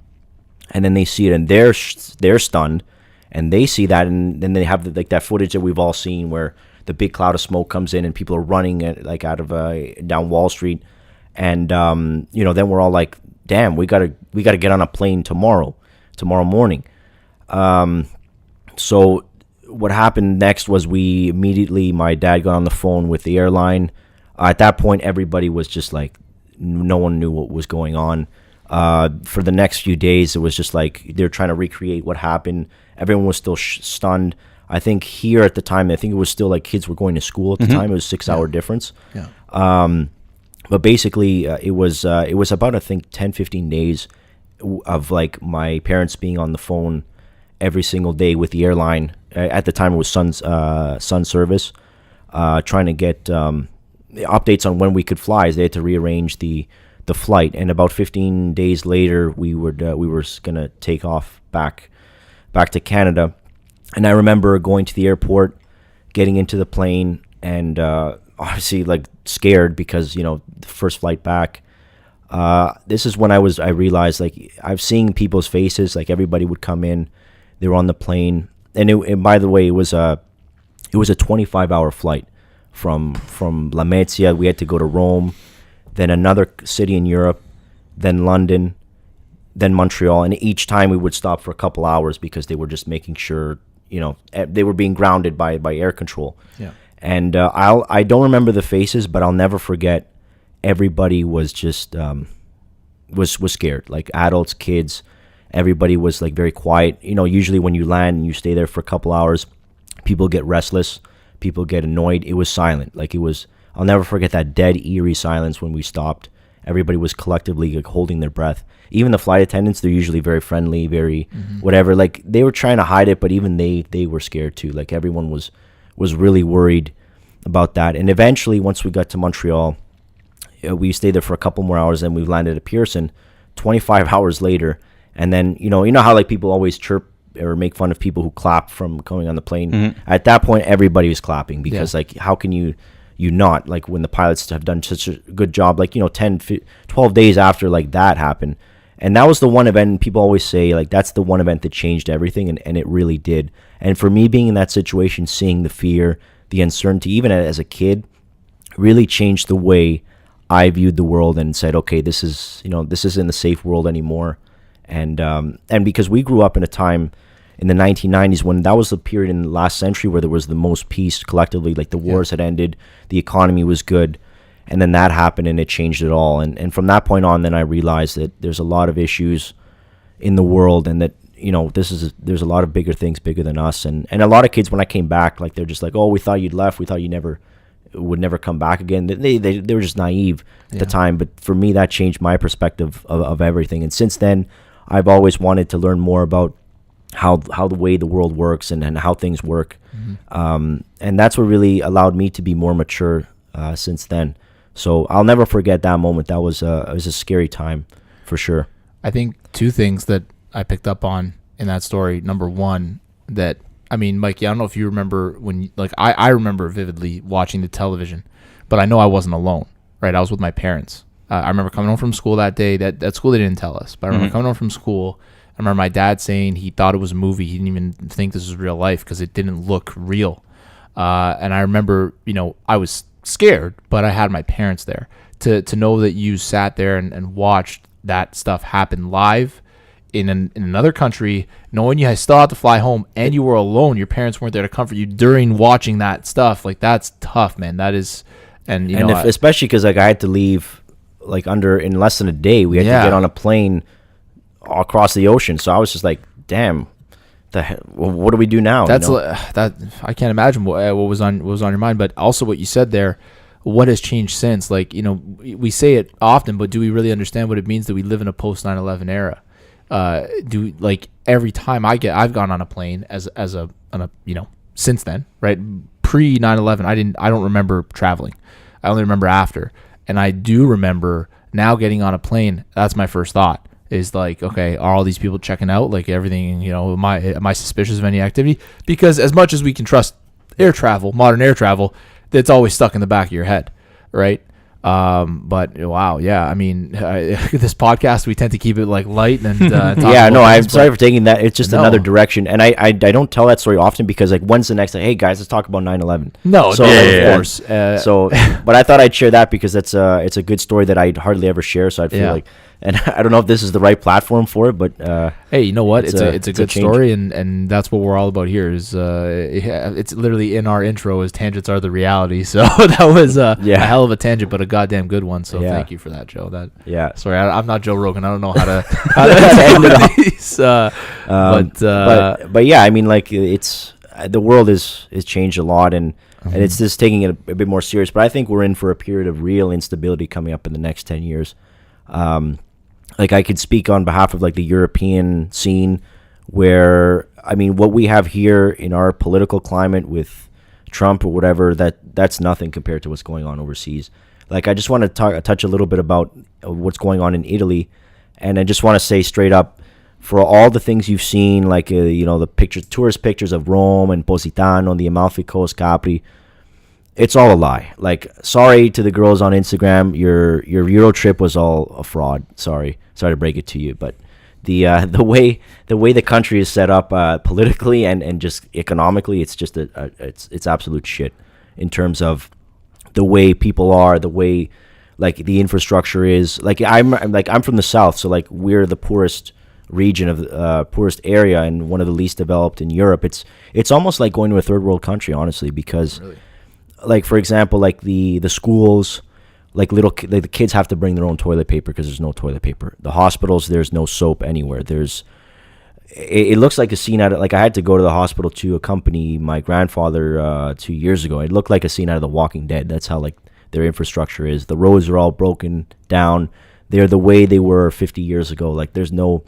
and then they see it, and they're stunned, and they see that, and then they have that footage that we've all seen where the big cloud of smoke comes in and people are running out of down Wall Street, and then we're all like, damn, we gotta get on a plane tomorrow morning. So what happened next was my dad got on the phone with the airline. At that point, everybody was just like, no one knew what was going on. For the next few days, it was just like they're trying to recreate what happened. Everyone was still stunned. I think here at the time, it was still like kids were going to school at the time. It was a 6-hour difference. Yeah. But basically, it was about, I think, 10, 15 days of like my parents being on the phone every single day with the airline. At the time, it was Sun Service, trying to get updates on when we could fly, as they had to rearrange the flight. And about 15 days later, we were gonna take off back to Canada. And I remember going to the airport, getting into the plane, and obviously like scared because the first flight back. This is when I realized, like, I've seen people's faces. Like, everybody would come in, they were on the plane, and by the way, it was a 25-hour flight from La Spezia. We had to go to Rome, then another city in Europe, then London, then Montreal, and each time we would stop for a couple hours because they were just making sure, they were being grounded by air control. Yeah. And I don't remember the faces, but I'll never forget. Everybody was just was scared. Like, adults, kids, everybody was like very quiet. Usually when you land and you stay there for a couple hours, people get restless, people get annoyed. It was silent. Like, I'll never forget that dead, eerie silence when we stopped. Everybody was collectively like holding their breath. Even the flight attendants, they're usually very friendly, very whatever. Like, they were trying to hide it, but even they were scared too. Like, everyone was really worried about that. And eventually, once we got to Montreal, we stayed there for a couple more hours, and we landed at Pearson 25 hours later. And then, you know how like people always chirp or make fun of people who clap from coming on the plane. At that point, everybody was clapping because like, how can you not, like, when the pilots have done such a good job, like, 10, 12 days after like that happened. And that was the one event, and people always say, like, that's the one event that changed everything, and it really did. And for me, being in that situation, seeing the fear, the uncertainty, even as a kid, really changed the way I viewed the world and said, okay, this isn't a safe world anymore. And because we grew up in a time in the 1990s when that was the period in the last century where there was the most peace collectively, like the wars had ended, the economy was good. And then that happened, and it changed it all. And from that point on, then I realized that there's a lot of issues in the world, and that, there's a lot of bigger things bigger than us. And a lot of kids, when I came back, like, they're just like, oh, we thought you'd left. We thought you would never come back again. They were just naive at the time. But for me, that changed my perspective of everything. And since then, I've always wanted to learn more about how the way the world works and how things work. And that's what really allowed me to be more mature since then. So I'll never forget that moment. That was it was a scary time, for sure. I think two things that I picked up on in that story. Number one, that, I mean, Mikey, I don't know if you remember when, like, I remember vividly watching the television, but I know I wasn't alone, right? I was with my parents. I remember coming home from school that day. That school, they didn't tell us, but I remember coming home from school. I remember my dad saying he thought it was a movie. He didn't even think this was real life because it didn't look real. And I remember, I was scared, but I had my parents there to know that you sat there and watched that stuff happen live in another country, knowing you still had to fly home and you were alone. Your parents weren't there to comfort you during watching that stuff. Like, that's tough, man. That is, especially because, like, I had to leave like in less than a day. We had to get on a plane across the ocean. So I was just like, damn, what do we do now? That's that I can't imagine what was on your mind. But also what you said there, what has changed since? Like, we say it often, but do we really understand what it means that we live in a post 9/11 era? Every time I've gone on a plane since then, right? Pre 9/11, I don't remember traveling. I only remember after. And I do remember now getting on a plane. That's my first thought, is like, okay, are all these people checking out? Like, everything, am I suspicious of any activity? Because as much as we can trust air travel, modern air travel, that's always stuck in the back of your head, right? But wow, yeah. I mean, this podcast we tend to keep it like light and yeah. No, I'm sorry for taking that. It's just another direction, and I don't tell that story often because like when's the next? Like, hey guys, let's talk about 9/11. No, so of course. But I thought I'd share that because it's a good story that I'd hardly ever share. So I'd feel like, and I don't know if this is the right platform for it, but hey, you know what? It's a good story, and that's what we're all about here. Is it's literally in our intro is tangents are the reality. So that was a hell of a tangent, but a goddamn good one. So thank you for that, Joe. Sorry, I'm not Joe Rogan. I don't know how to end these. But yeah, I mean, like it's the world is changed a lot, and it's just taking it a bit more serious. But I think we're in for a period of real instability coming up in the next 10 years. Like I could speak on behalf of like the European scene, where I mean, what we have here in our political climate with Trump or whatever, that's nothing compared to what's going on overseas. Like I just want to touch a little bit about what's going on in Italy, and I just want to say straight up, for all the things you've seen, like the tourist pictures of Rome and Positano and the Amalfi Coast, Capri, it's all a lie. Like, sorry to the girls on Instagram, your Euro trip was all a fraud. Sorry to break it to you, but the way the country is set up politically and just economically, it's just it's absolute shit in terms of the way people are, the way like the infrastructure is. Like I'm from the south, so like we're the poorest region of poorest area and one of the least developed in Europe. It's almost like going to a third world country, honestly, because. Really? Like, for example, like the schools, like the kids have to bring their own toilet paper because there's no toilet paper. The hospitals, there's no soap anywhere. It looks like a scene out of, like I had to go to the hospital to accompany my grandfather 2 years ago. It looked like a scene out of The Walking Dead. That's how like their infrastructure is. The roads are all broken down. They're the way they were 50 years ago. Like there's no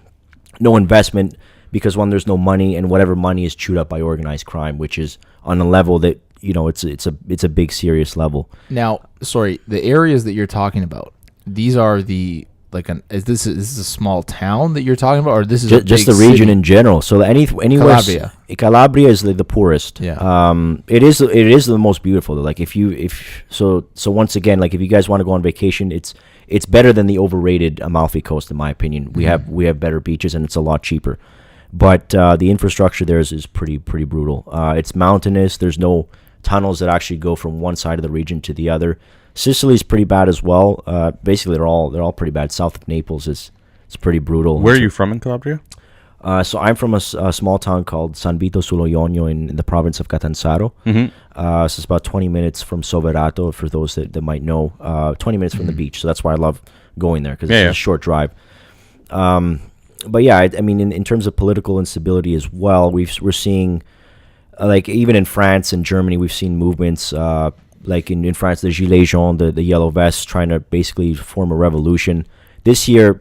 investment because one, there's no money, and whatever money is chewed up by organized crime, which is on a level that, it's a big serious level. Now, sorry, the areas that you're talking about, these are is this a small town that you're talking about, or this is just the region in general? So anywhere Calabria is the poorest. Yeah. It is the most beautiful. Like so once again, like if you guys want to go on vacation, it's better than the overrated Amalfi Coast, in my opinion. We have better beaches and it's a lot cheaper. But the infrastructure there is pretty brutal. It's mountainous. There's no tunnels that actually go from one side of the region to the other. Sicily's pretty bad as well. Basically, they're all pretty bad. South of Naples is pretty brutal. Where are you from in Calabria? So I'm from a small town called San Vito sullo Ionio in the province of Catanzaro. So it's about 20 minutes from Soverato, for those that might know. 20 minutes from the beach. So that's why I love going there, because it's a short drive. But yeah, I mean, in terms of political instability as well, we're seeing, like even in France and Germany, we've seen movements, like in France, the Gilets jaunes, the yellow vests, trying to basically form a revolution. This year,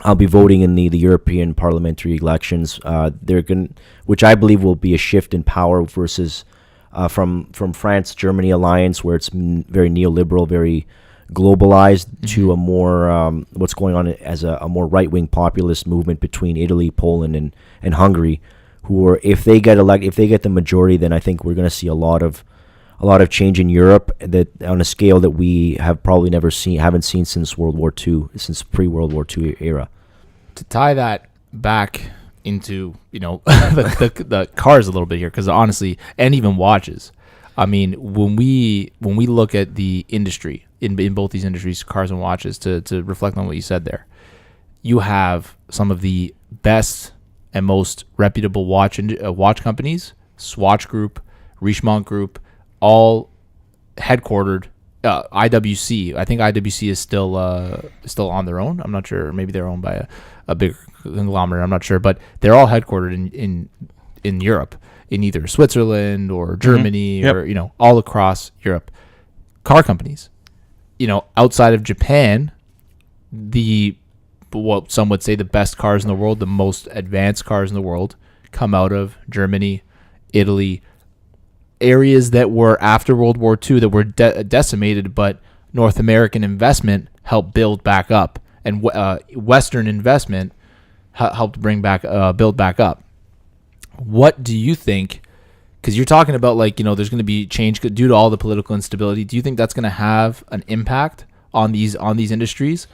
I'll be voting in the European parliamentary elections. Which I believe will be a shift in power versus from France-Germany alliance, where it's very neoliberal, very globalized, to a more what's going on as a more right-wing populist movement between Italy, Poland, and Hungary, who are, if they get the majority, then I think we're going to see a lot of change in Europe, that on a scale that we have probably haven't seen since World War II, since pre-World War II era. To tie that back into the cars a little bit here, because honestly, and even watches, I mean, when we look at the industry in both these industries, cars and watches, to reflect on what you said there, you have some of the best and most reputable watch companies, Swatch Group, Richemont Group, all headquartered. IWC, I think IWC is still on their own. I'm not sure. Maybe they're owned by a big conglomerate. I'm not sure, but they're all headquartered in Europe, in either Switzerland or Germany, or all across Europe. Car companies, outside of Japan, what some would say the best cars in the world, the most advanced cars in the world, come out of Germany, Italy, areas that were after World War II that were decimated, but North American investment helped build back up, and Western investment helped build back up. What do you think? Because you're talking about there's going to be change due to all the political instability. Do you think that's going to have an impact on these industries.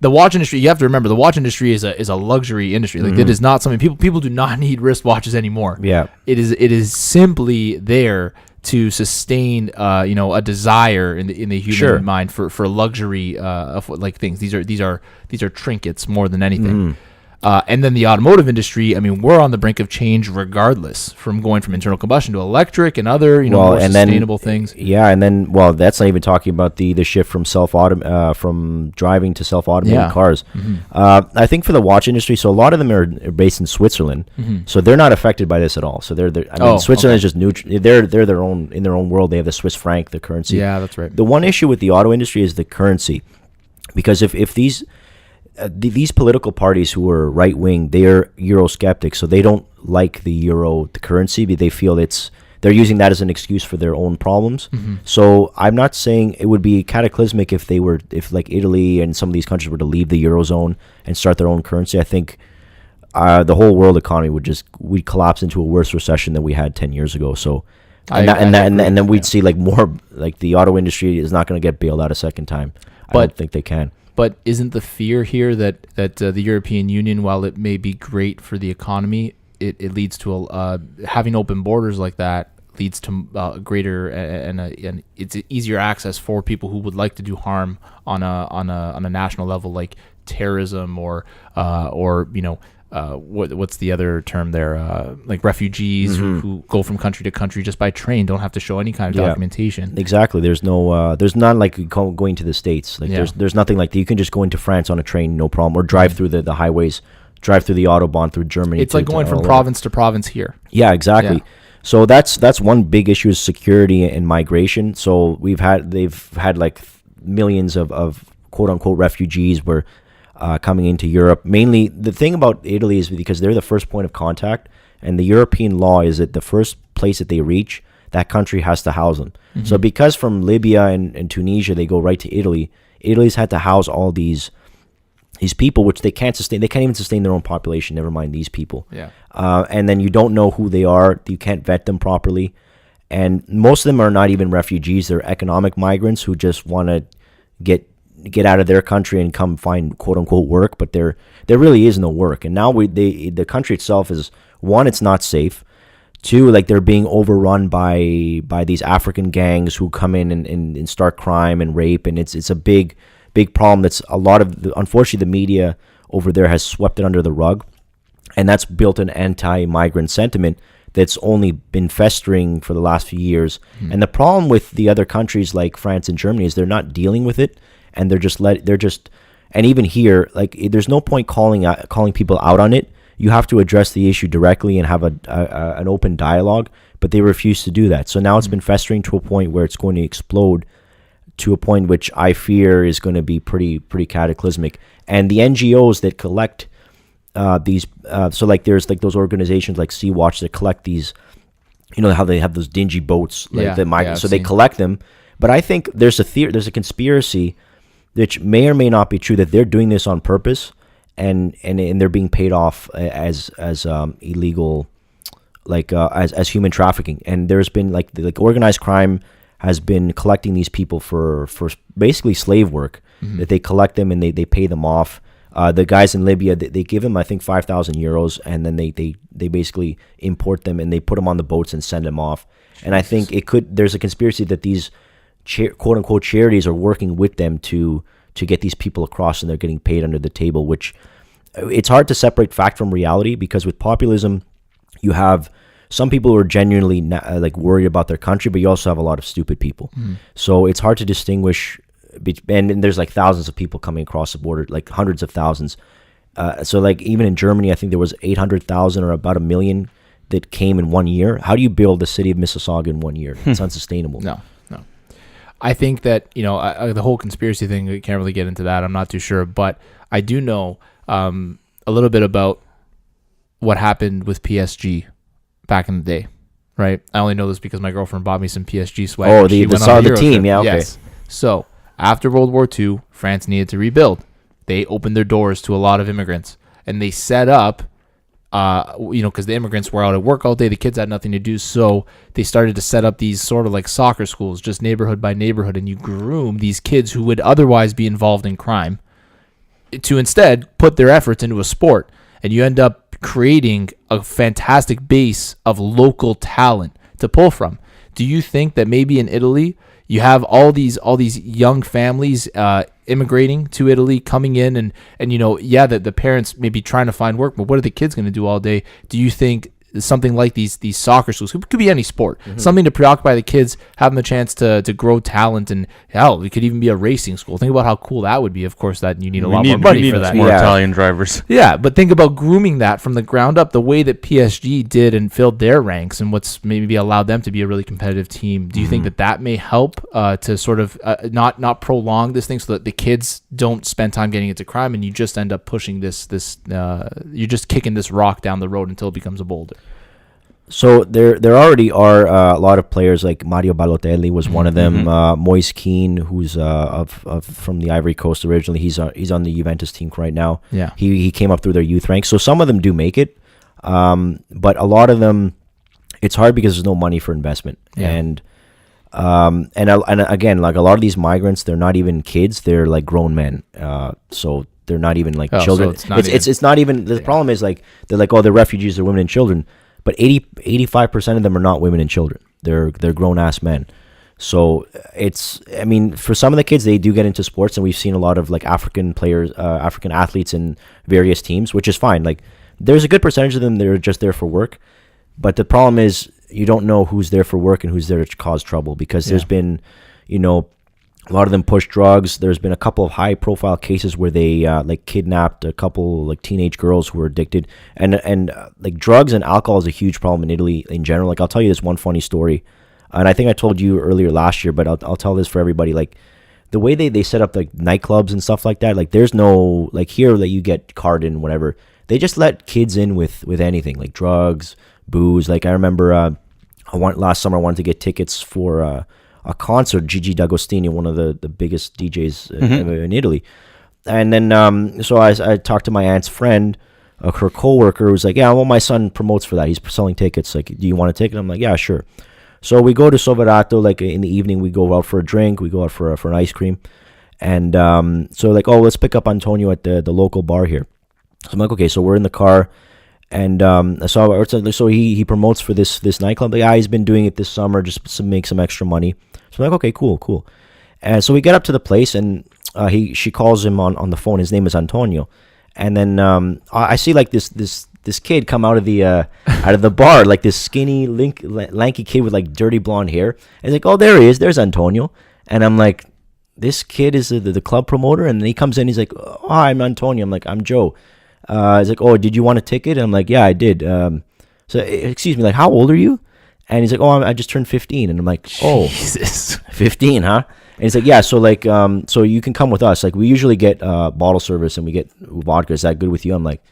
The watch industry, you have to remember, the watch industry is a luxury industry. Like it is not something people do not need wristwatches anymore. Yeah, it is simply there to sustain a desire in the human mind for luxury of like things. These are trinkets more than anything. And then the automotive industry, I mean, we're on the brink of change regardless, from going from internal combustion to electric and other, more sustainable things. Yeah, and then, that's not even talking about the shift from from driving to self-automated cars. I think for the watch industry, so a lot of them are based in Switzerland, so they're not affected by this at all. So Switzerland is just neutral. They're in their own world. They have the Swiss franc, the currency. Yeah, that's right. The one issue with the auto industry is the currency, because if these political parties who are right wing, they are Eurosceptic, so they don't like the euro, the currency, but they feel they're using that as an excuse for their own problems. So I'm not saying it would be cataclysmic if like Italy and some of these countries were to leave the eurozone and start their own currency. I think the whole world economy we'd collapse into a worse recession than we had 10 years ago. So and then we'd see like more, like the auto industry is not going to get bailed out a second time. I don't think they can. But isn't the fear here that the European Union, while it may be great for the economy, it leads to having open borders like that leads to greater and it's easier access for people who would like to do harm on a national level, like terrorism or what's the other term there? Like refugees who go from country to country just by train, don't have to show any kind of documentation. Exactly. There's no, there's not like going to the States. Like there's nothing like that. You can just go into France on a train, no problem, or drive through the highways, drive through the Autobahn through Germany. It's like going from province to province here. Yeah, exactly. Yeah. So that's one big issue is security and migration. So they've had like millions of quote unquote refugees coming into Europe. Mainly, the thing about Italy is because they're the first point of contact, and the European law is that the first place that they reach, that country has to house them. So because from Libya and Tunisia, they go right to Italy, Italy's had to house all these people, which they can't sustain. They can't even sustain their own population, never mind these people. Yeah. And then you don't know who they are. You can't vet them properly. And most of them are not even refugees. They're economic migrants who just want to get out of their country and come find quote unquote work, but there really is no work. And now the country itself is, one, it's not safe. Two, like they're being overrun by these African gangs who come in and start crime and rape, and it's a big problem. That's a lot of unfortunately the media over there has swept it under the rug, and that's built an anti-migrant sentiment that's only been festering for the last few years. And the problem with the other countries like France and Germany is they're not dealing with it. And and even here, like there's no point calling people out on it. You have to address the issue directly and have an open dialogue, but they refuse to do that. So now it's been festering to a point where it's going to explode, to a point which I fear is going to be pretty cataclysmic. And the NGOs that collect these, so like there's like those organizations like Sea Watch that collect these, how they have those dingy boats, like the migrants, so they collect them. But I think there's a conspiracy which may or may not be true, that they're doing this on purpose, and they're being paid off as illegal, like as human trafficking. And there's been like organized crime has been collecting these people for basically slave work. That they collect them and they pay them off. The guys in Libya, they give them I think 5,000 euros, and then they basically import them and they put them on the boats and send them off. And I think there's a conspiracy that these quote unquote charities are working with them to get these people across, and they're getting paid under the table, which it's hard to separate fact from reality, because with populism you have some people who are genuinely like worried about their country, but you also have a lot of stupid people. So it's hard to distinguish, and there's like thousands of people coming across the border, like hundreds of thousands. So like even in Germany, I think there was 800,000 or about 1 million that came in 1 year. How do you build the city of Mississauga in 1 year? It's unsustainable. No. I think that, the whole conspiracy thing, we can't really get into that. I'm not too sure. But I do know a little bit about what happened with PSG back in the day, right? I only know this because my girlfriend bought me some PSG swag. Oh, the team, yeah, okay. Yes. So after World War II, France needed to rebuild. They opened their doors to a lot of immigrants, and they set up because the immigrants were out at work all day, the kids had nothing to do, so they started to set up these sort of like soccer schools, just neighborhood by neighborhood, and you groom these kids who would otherwise be involved in crime to instead put their efforts into a sport, and you end up creating a fantastic base of local talent to pull from. Do you think that maybe in Italy you have all these young families immigrating to Italy, coming in, and that the parents may be trying to find work, but what are the kids going to do all day? Do you think something like these soccer schools, could be any sport, something to preoccupy the kids, have them a chance to grow talent, and hell, it could even be a racing school. Think about how cool that would be. Of course, that you need a lot more money for that. More Italian drivers. Yeah, but think about grooming that from the ground up, the way that PSG did and filled their ranks, and what's maybe allowed them to be a really competitive team. Do you think that may help to sort of not prolong this thing, so that the kids don't spend time getting into crime, and you just end up pushing this you're just kicking this rock down the road until it becomes a boulder? So there already are a lot of players, like Mario Balotelli was one of them. Moise Kean, who's from the Ivory Coast originally, he's on the Juventus team right now. Yeah, he came up through their youth ranks. So some of them do make it, but a lot of them, it's hard because there's no money for investment. Yeah. And again, like a lot of these migrants, they're not even kids; they're like grown men. So they're not even like children. So it's not even. The problem is like they're like, oh, they're refugees, they're women and children. But 85% of them are not women and children. They're grown-ass men. So for some of the kids, they do get into sports, and we've seen a lot of like African players, African athletes in various teams, which is fine. Like there's a good percentage of them that are just there for work. But the problem is you don't know who's there for work and who's there to cause trouble, because there's been, a lot of them push drugs. There's been a couple of high-profile cases where they kidnapped a couple like teenage girls who were addicted, and like drugs and alcohol is a huge problem in Italy in general. Like I'll tell you this one funny story, and I think I told you earlier last year, but I'll tell this for everybody. Like the way they set up like nightclubs and stuff like that. Like there's no like here that you get carded and whatever. They just let kids in with anything like drugs, booze. Like I remember last summer I wanted to get tickets for a concert, Gigi D'Agostini, one of the biggest DJs in Italy. And then so I talked to my aunt's friend, her coworker, who's like, yeah, well, my son promotes for that. He's selling tickets. Like, do you want a ticket? I'm like, yeah, sure. So we go to Soverato, like in the evening, we go out for a drink, we go out for an ice cream. And so like, oh, let's pick up Antonio at the local bar here. So I'm like, okay, so we're in the car. And so he promotes for this nightclub. The guy's been doing it this summer just to make some extra money. So I'm like, okay, cool. And so we get up to the place, and she calls him on the phone. His name is Antonio. And then I see like this kid come out of the bar, like this skinny, lanky kid with like dirty blonde hair. And he's like, oh, there he is. There's Antonio. And I'm like, this kid is the club promoter. And then he comes in. He's like, oh, hi, I'm Antonio. I'm like, I'm Joe. He's like, oh, did you want a ticket? And I'm like, yeah, I did. So excuse me, like, how old are you? And he's like, oh, I just turned 15. And I'm like, oh, Jesus, 15, huh? And he's like, yeah, so like, so you can come with us. Like, we usually get bottle service and we get vodka. Is that good with you? I'm like,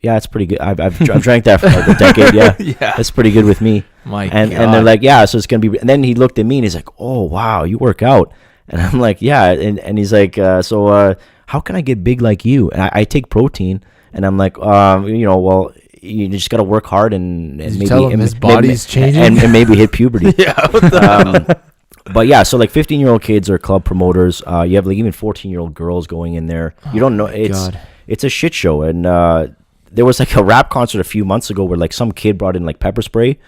yeah, it's pretty good. I've drank that for like a decade. Yeah, yeah, that's pretty good with me. And they're like, yeah, so it's gonna be. And then he looked at me and he's like, oh wow, you work out. And I'm like, yeah. And he's like, so how can I get big like you? And I take protein. And I'm like, well, you just got to work hard and maybe tell him his body's changing and maybe hit puberty. Yeah. But yeah, so like 15-year-old kids are club promoters. You have like even 14-year-old girls going in there. You don't know. It's a shit show. And there was like a rap concert a few months ago where like some kid brought in like pepper spray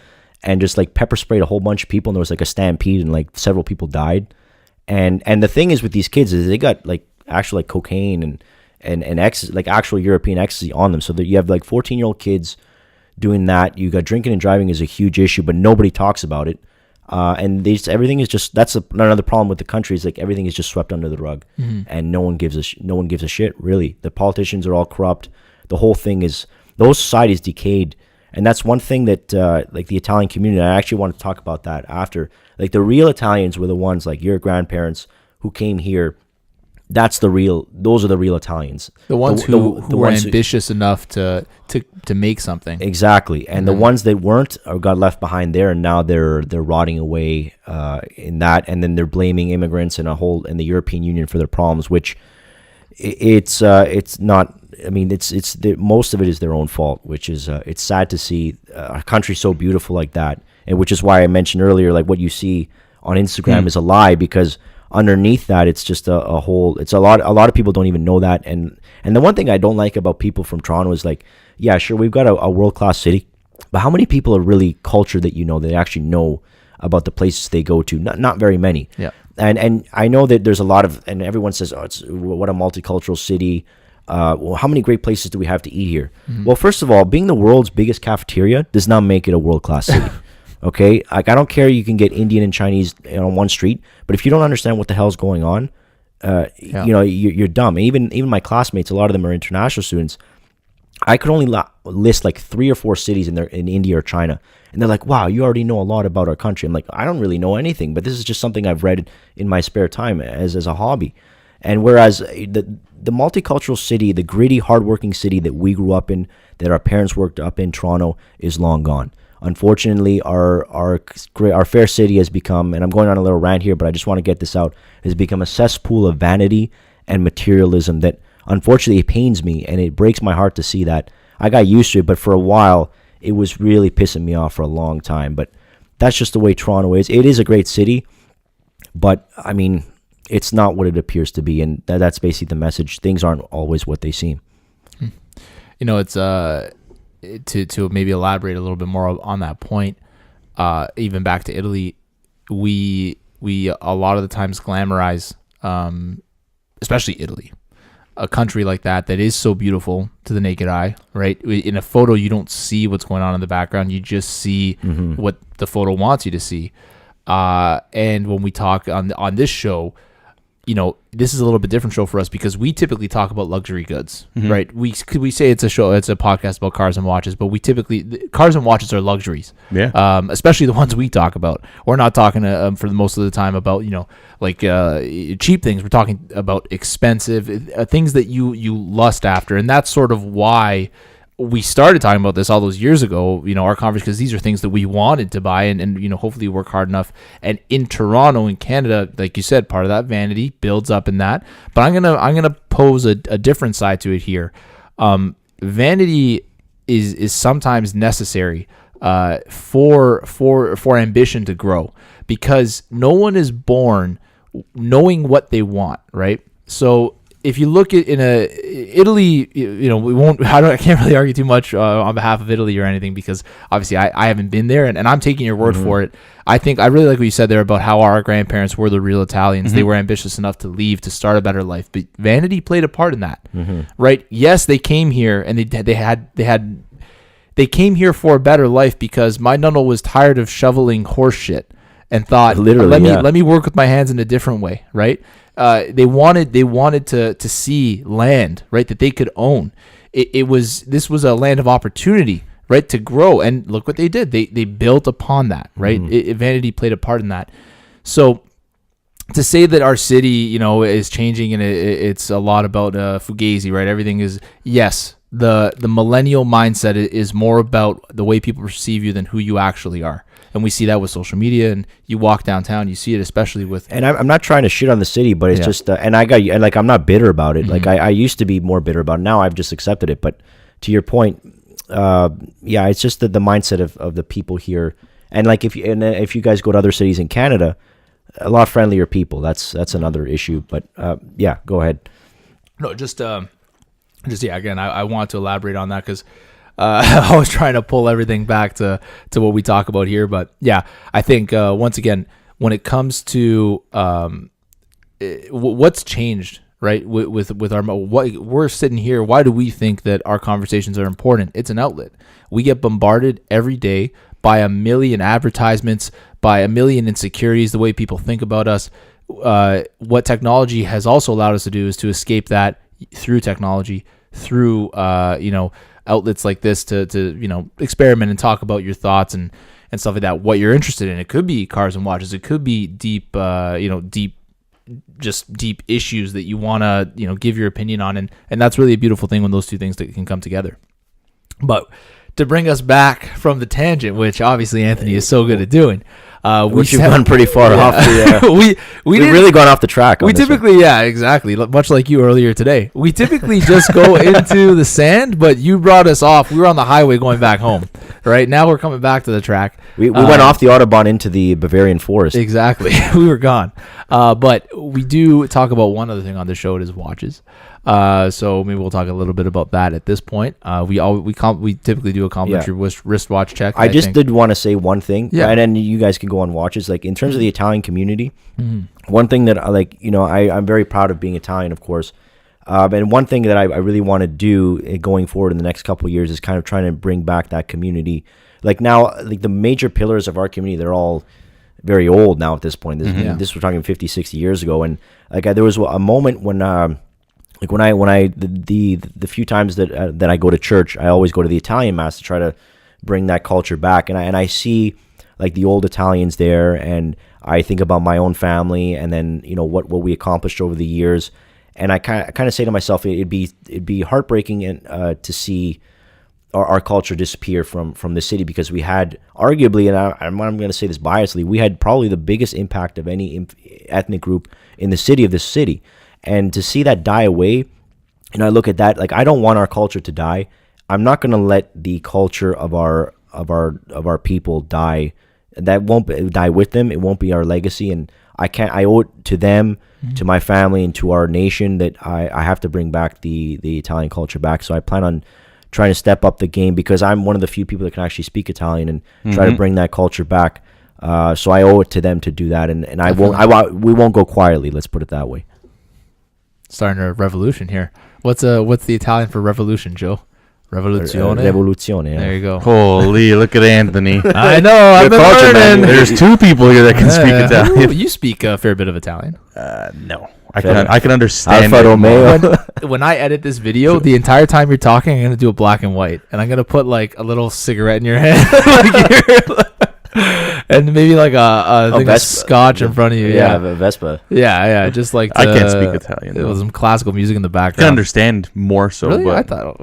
and just like pepper sprayed a whole bunch of people. And there was like a stampede and like several people died. And the thing is with these kids is they got like actual like cocaine and ecstasy, like actual European ecstasy on them. So that you have like 14-year-old kids doing that. You got drinking and driving is a huge issue, but nobody talks about it. And everything is just, that's another problem with the country, is like everything is just swept under the rug, and no one gives a shit, really. The politicians are all corrupt. The whole whole society is decayed. And that's one thing that like the Italian community, I actually want to talk about that after. Like the real Italians were the ones like your grandparents who came here. Those are the real Italians. The ones who were ambitious enough to make something. Exactly. And the ones that weren't or got left behind there, and now they're rotting away in that, and then they're blaming immigrants and the European Union for their problems, which it's not I mean, most of it is their own fault, which is it's sad to see a country so beautiful like that, and which is why I mentioned earlier, like what you see on Instagram is a lie, because underneath that it's just a whole. It's a lot of people don't even know that, and the one thing I don't like about people from Toronto is like, yeah, sure, we've got a world class city, but how many people are really cultured that they actually know about the places they go to? Not very many. Yeah. And I know that there's a lot of, and everyone says, oh, it's what a multicultural city. Well, how many great places do we have to eat here? Well, first of all, being the world's biggest cafeteria does not make it a world-class city. Okay? Like, I don't care, you can get Indian and Chinese on one street, but if you don't understand what the hell's going on, you're dumb. Even my classmates, a lot of them are international students. I could only list like 3 or 4 cities in India or China, and they're like, wow, you already know a lot about our country. I'm like, I don't really know anything, but this is just something I've read in my spare time as a hobby. And whereas the multicultural city, the gritty, hardworking city that we grew up in, that our parents worked up in, Toronto, is long gone. Unfortunately, our fair city has become, and I'm going on a little rant here, but I just want to get this out, has become a cesspool of vanity and materialism that unfortunately it pains me, and it breaks my heart to see that. I got used to it, but for a while, it was really pissing me off for a long time. But that's just the way Toronto is. It is a great city, but I mean, it's not what it appears to be, and that's basically the message. Things aren't always what they seem. It's to maybe elaborate a little bit more on that point. Even back to Italy, we a lot of the times glamorize, especially Italy, a country like that is so beautiful to the naked eye, right? In a photo, you don't see what's going on in the background. You just see what the photo wants you to see. And when we talk on this show, this is a little bit different show for us because we typically talk about luxury goods, right? We say it's a podcast about cars and watches, but cars and watches are luxuries. Yeah. Especially the ones we talk about. We're not talking for the most of the time about, cheap things. We're talking about expensive things that you lust after. And that's sort of why we started talking about this all those years ago, our conversation, because these are things that we wanted to buy and hopefully work hard enough. And in Toronto, in Canada, like you said, part of that vanity builds up in that. But I'm gonna pose a different side to it here. Vanity is sometimes necessary for ambition to grow, because no one is born knowing what they want, right? So if you look at Italy, we won't. I can't really argue too much on behalf of Italy or anything, because obviously I haven't been there, and I'm taking your word for it. I really like what you said there about how our grandparents were the real Italians. They were ambitious enough to leave to start a better life, but vanity played a part in that, right? Yes, they came here and they came here for a better life because my nunno was tired of shoveling horse shit and thought, let me work with my hands in a different way, right? They wanted to see land, right, that they could own. This was a land of opportunity, right, to grow. And look what they did. They built upon that, right? Vanity played a part in that. So to say that our city, is changing and it's a lot about fugazi, right? Everything is, yes, the millennial mindset is more about the way people perceive you than who you actually are. And we see that with social media, and you walk downtown, you see it especially with. And I'm not trying to shit on the city, but it's just, and I'm not bitter about it. Like I used to be more bitter about it. Now I've just accepted it. But to your point, it's just the mindset of the people here. And like if you guys go to other cities in Canada, a lot friendlier people. That's another issue. But go ahead. No, again, I want to elaborate on that because. I was trying to pull everything back to what we talk about here, but yeah, I think once again, when it comes to what's changed, right, with our what we're sitting here, why do we think that our conversations are important? It's an outlet. We get bombarded every day by a million advertisements, by a million insecurities, the way people think about us. What technology has also allowed us to do is to escape that through technology, through outlets like this to experiment and talk about your thoughts and stuff like that, what you're interested in. It could be cars and watches, it could be deep issues that you want to give your opinion on, and that's really a beautiful thing when those two things can come together. But to bring us back from the tangent, which obviously Anthony is so good at doing, Which you've gone pretty far off the... We've really gone off the track on We this typically, exactly. Much like you earlier today. We typically just go into the sand, but you brought us off. We were on the highway going back home. Right? Now we're coming back to the track. We went off the Autobahn into the Bavarian forest. Exactly. We were gone. But we do talk about one other thing on the show. It is watches. So maybe we'll talk a little bit about that at this point. We typically do a complimentary wristwatch check. I just did want to say one thing, and then you guys can go on watches. Like in terms of the Italian community, one thing that I'm very proud of being Italian, of course. And one thing that I really want to do going forward in the next couple of years is kind of trying to bring back that community. Like now, like the major pillars of our community, they're all very old now at this point. This we're talking 50, 60 years ago, and like there was a moment when. The few times that I go to church, I always go to the Italian mass to try to bring that culture back, and I see like the old Italians there, and I think about my own family, and then what we accomplished over the years, and I kind of say to myself, it'd be heartbreaking and to see our culture disappear from the city, because we had arguably, and I'm going to say this biasly, we had probably the biggest impact of any ethnic group in the city of this city. And to see that die away, and I look at that, like I don't want our culture to die. I'm not going to let the culture of our people die. That won't die with them. It won't be our legacy, and I owe it to them, to my family, and to our nation that I have to bring back the Italian culture back. So I plan on trying to step up the game, because I'm one of the few people that can actually speak Italian and try to bring that culture back. So I owe it to them to do that, and we won't go quietly. Let's put it that way. Starting a revolution here. What's the Italian for revolution, Joe? Revoluzione. Revoluzione. Yeah. There you go. Holy, look at Anthony. I know. I've been learning. There's two people here that can speak Italian. You speak a fair bit of Italian. No, I can understand. Alfa Romeo. When I edit this video, the entire time you're talking, I'm gonna do a black and white, and I'm gonna put like a little cigarette in your hand, and maybe like a thing of scotch in front of you. Yeah, a Vespa. Yeah, just like I can't speak Italian. It was some classical music in the I background. can understand more so. Really? But I thought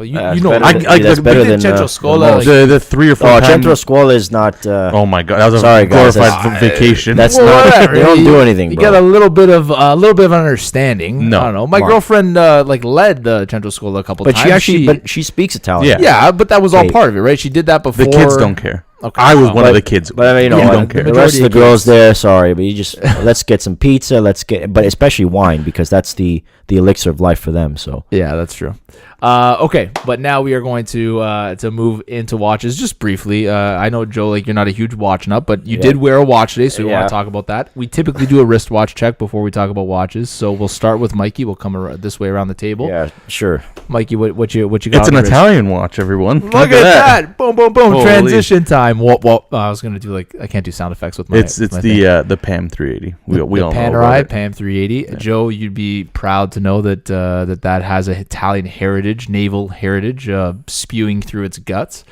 that's better than Centro Scuola. The 3 or 4 times. Centro Scuola is not. Oh my god, that was sorry, a glorified vacation. That's not. They don't do anything. You bro. get a little bit of understanding. No, I don't know. My girlfriend led the Centro Scuola a couple times. But she speaks Italian. Yeah, but that was all part of it, right? She did that before. The kids don't care. Okay. I was one of the kids, but I mean, don't care. The rest of the girls there, sorry, but you just let's get some pizza. But especially wine, because that's the elixir of life for them. So yeah, that's true. Okay, but now we are going to move into watches just briefly. I know, Joe, like you're not a huge watch nut, but you did wear a watch today, so we want to talk about that. We typically do a wristwatch check before we talk about watches, so we'll start with Mikey. We'll come this way around the table. Yeah, sure. Mikey, what you got? It's an Italian watch, everyone. Look at that! Boom, boom, boom! Holy. Transition time. Well, I was gonna do I can't do sound effects with my. It's the PAM 380. We all know Panerai about it. PAM 380. Yeah. Joe, you'd be proud to know that that has a Italian heritage, naval heritage, spewing through its guts.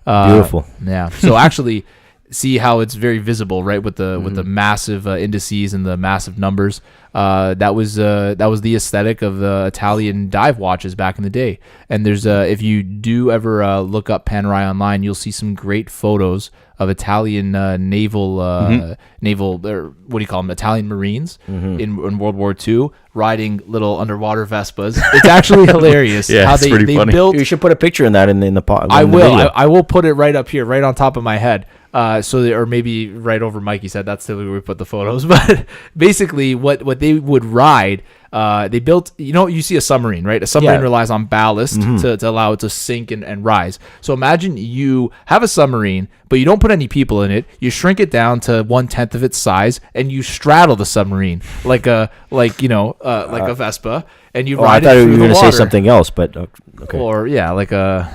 Beautiful. Yeah. So actually, see how it's very visible, right? With the massive indices and the massive numbers. That was the aesthetic of the Italian dive watches back in the day. And there's if you do ever look up Panerai online, you'll see some great photos of Italian naval, or what do you call them? Italian Marines in World War II riding little underwater Vespas. It's actually hilarious how they funny. built. You should put a picture in that in the pot. I will. I will put it right up here, right on top of my head. Or maybe right over Mikey said that's the way we put the photos. But basically, what they would ride, they built. You see a submarine, right? A submarine relies on ballast to allow it to sink and rise. So imagine you have a submarine, but you don't put any people in it. You shrink it down to 1/10 of its size, and you straddle the submarine like a Vespa. And you ride it through the water. I thought you were going to say something else, but okay. Or like a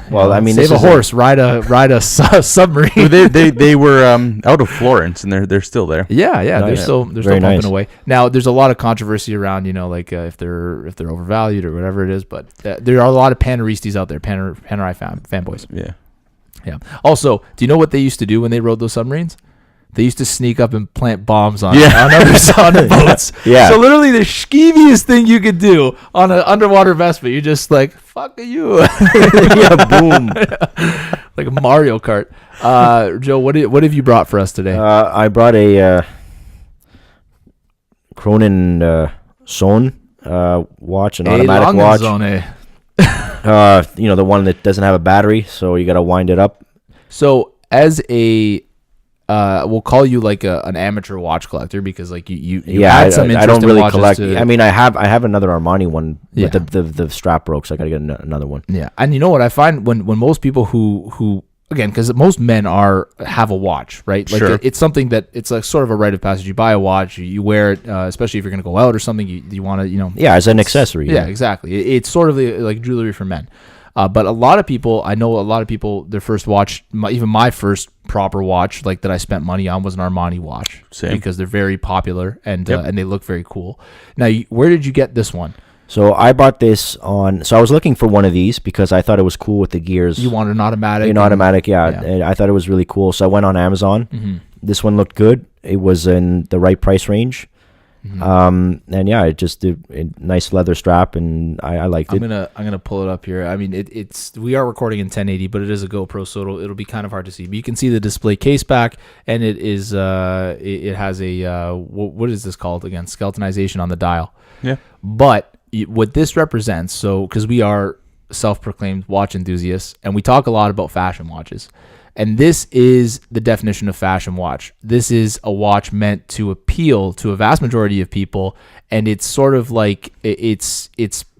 save a horse, ride a submarine. they were out of Florence, and they're still there. Yeah, they're still pumping nice. away. Now there's a lot of controversy around if they're overvalued or whatever it is, but there are a lot of Paneristas out there, Panerai fanboys. Yeah. Also, do you know what they used to do when they rode those submarines? they used to sneak up and plant bombs on Yeah. on the boats. Yeah. So literally the skeeviest thing you could do on an underwater Vespa, you're just like, fuck you. Yeah, boom. Like a Mario Kart. Joe, what have you brought for us today? I brought a Cronin Son watch, an automatic watch. The one that doesn't have a battery, so you got to wind it up. So as a we'll call you like an amateur watch collector because like you had some interest I don't in really watches collect. to- I mean, I have another Armani one, Yeah. but the strap broke, so I got to get another one. Yeah, and you know what I find when most people who again, because most men have a watch, right? Like Sure. it's something that it's like sort of a rite of passage. You buy a watch, you wear it, especially if you're going to go out or something. You want to, Yeah, as an accessory. Yeah, exactly. It's sort of like jewelry for men. But a lot of people, I know a lot of people, their first watch, even my first proper watch, like that I spent money on, was an Armani watch. Same. Because they're very popular and Yep. and they look very cool. Now, where did you get this one? So I bought this on. So I was looking for one of these because I thought it was cool with the gears. You wanted an automatic? An automatic, yeah. Yeah. And I thought it was really cool. So I went on Amazon. Mm-hmm. This one looked good. It was in the right price range. Mm-hmm. And yeah, it just did a nice leather strap, and I liked it. I'm gonna pull it up here. I mean, we are recording in 1080, but it is a GoPro, so it'll be kind of hard to see. But you can see the display case back, and it is it has a what is this called again? Skeletonization on the dial. Yeah. But what this represents, so because we are self-proclaimed watch enthusiasts, and we talk a lot about fashion watches. And this is the definition of fashion watch. This is a watch meant to appeal to a vast majority of people, and it's sort of like its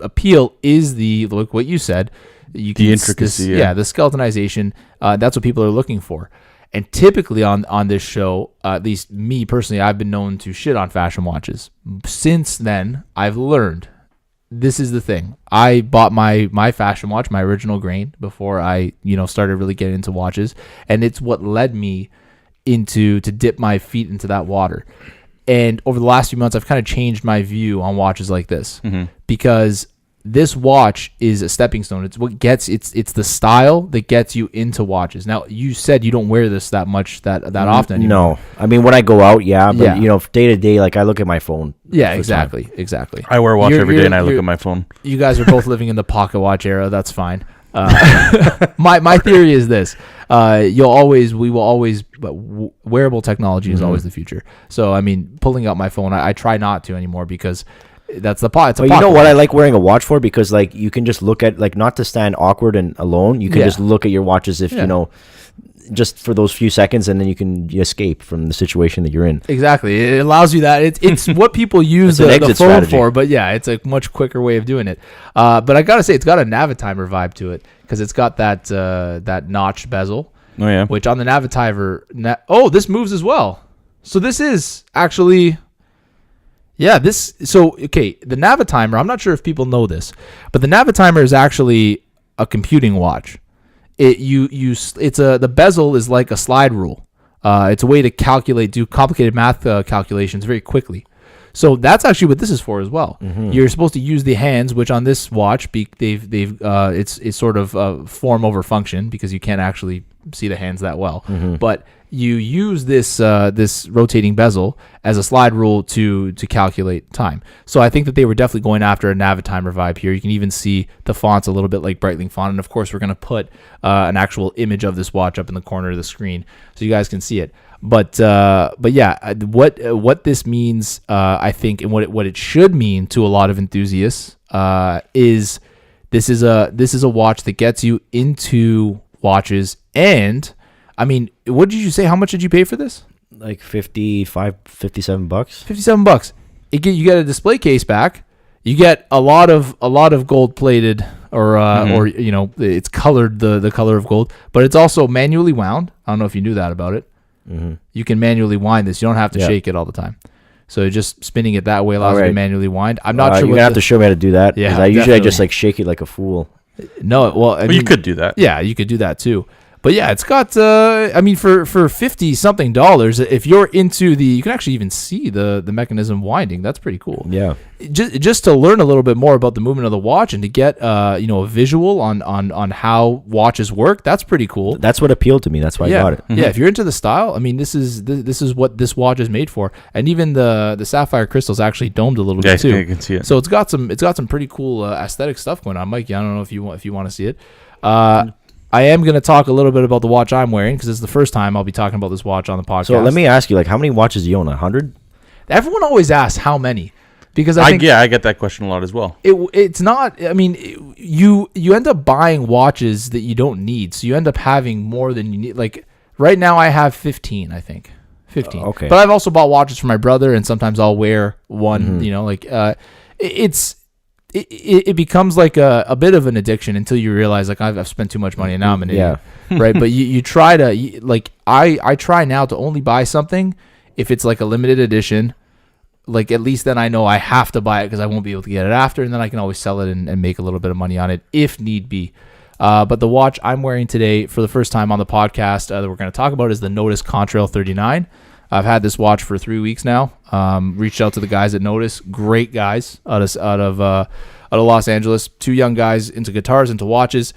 appeal is like what you said. The intricacy, the skeletonization. That's what people are looking for. And typically on this show, at least me personally, I've been known to shit on fashion watches. Since then, I've learned. This is the thing. I bought my fashion watch, my original grain, before I started really getting into watches, and it's what led me to dip my feet into that water. And over the last few months, I've kind of changed my view on watches like this because this watch is a stepping stone. It's what gets it's the style that gets you into watches. Now, you said you don't wear this that much that often anymore. No, I mean when I go out, yeah, but Yeah. day to day, like I look at my phone. Yeah, for exactly. I wear a watch every day, and I look at my phone. You guys are both living in the pocket watch era. That's fine. My theory is this: we will always. Wearable technology is always the future. So I mean, pulling out my phone, I try not to anymore because that's the pot. But you know what I like wearing a watch for? Because like you can just look at, like, not to stand awkward and alone. You can just look at your watch as if just for those few seconds, and then you can escape from the situation that you're in. Exactly. It allows you that. It's what people use the phone strategy for, but yeah, it's a much quicker way of doing it. But I gotta say, it's got a Navitimer vibe to it because it's got that notched bezel. Oh yeah. Which on the Navitimer, this moves as well. So this is actually, the Navitimer. I'm not sure if people know this, but the Navitimer is actually a computing watch. The bezel is like a slide rule. It's a way to do complicated math calculations very quickly. So that's actually what this is for as well. Mm-hmm. You're supposed to use the hands, which on this watch, it's sort of form over function because you can't actually see the hands that well. Mm-hmm. But you use this rotating bezel as a slide rule to calculate time. So I think that they were definitely going after a Navitimer vibe here. You can even see the font's a little bit like Breitling font, and of course we're going to put an actual image of this watch up in the corner of the screen so you guys can see it. But yeah, what this means, I think, and what it should mean to a lot of enthusiasts is this is a watch that gets you into watches. And I mean, what did you say? How much did you pay for this? Like $57. $57. You get a display case back. You get a lot of gold plated, or it's colored the color of gold, but it's also manually wound. I don't know if you knew that about it. Mm-hmm. You can manually wind this. You don't have to shake it all the time. So just spinning it that way allows you to manually wind. I'm not sure. You're gonna have to show me how to do that. Yeah, I usually just like shake it like a fool. No, well, You could do that. Yeah, you could do that too. But yeah, it's got. I mean, for $50-something, if you're into you can actually even see the mechanism winding. That's pretty cool. Yeah. Just to learn a little bit more about the movement of the watch and to get a visual on how watches work. That's pretty cool. That's what appealed to me. That's why I got it. Mm-hmm. Yeah, if you're into the style, I mean, this is what this watch is made for. And even the sapphire crystal's actually domed a little bit too. Yeah, you can see it. So it's got some pretty cool aesthetic stuff going on, Mike. I don't know if you want to see it. I am going to talk a little bit about the watch I'm wearing because it's the first time I'll be talking about this watch on the podcast. So let me ask you, like, how many watches do you own? 100? Everyone always asks how many, because I think I get that question a lot as well. It's not. I mean, you end up buying watches that you don't need, so you end up having more than you need. Like right now, I have 15. I think 15. Okay. But I've also bought watches for my brother, and sometimes I'll wear one. It becomes like a bit of an addiction until you realize like I've spent too much money and now I'm an idiot, right? But you try to like I try now to only buy something if it's like a limited edition. Like at least then I know I have to buy it because I won't be able to get it after, and then I can always sell it and make a little bit of money on it if need be. But the watch I'm wearing today for the first time on the podcast that we're going to talk about is the Notice Contrail 39. I've had this watch for 3 weeks now. Reached out to the guys at Notice, great guys out of Los Angeles. 2 young guys into guitars, into watches.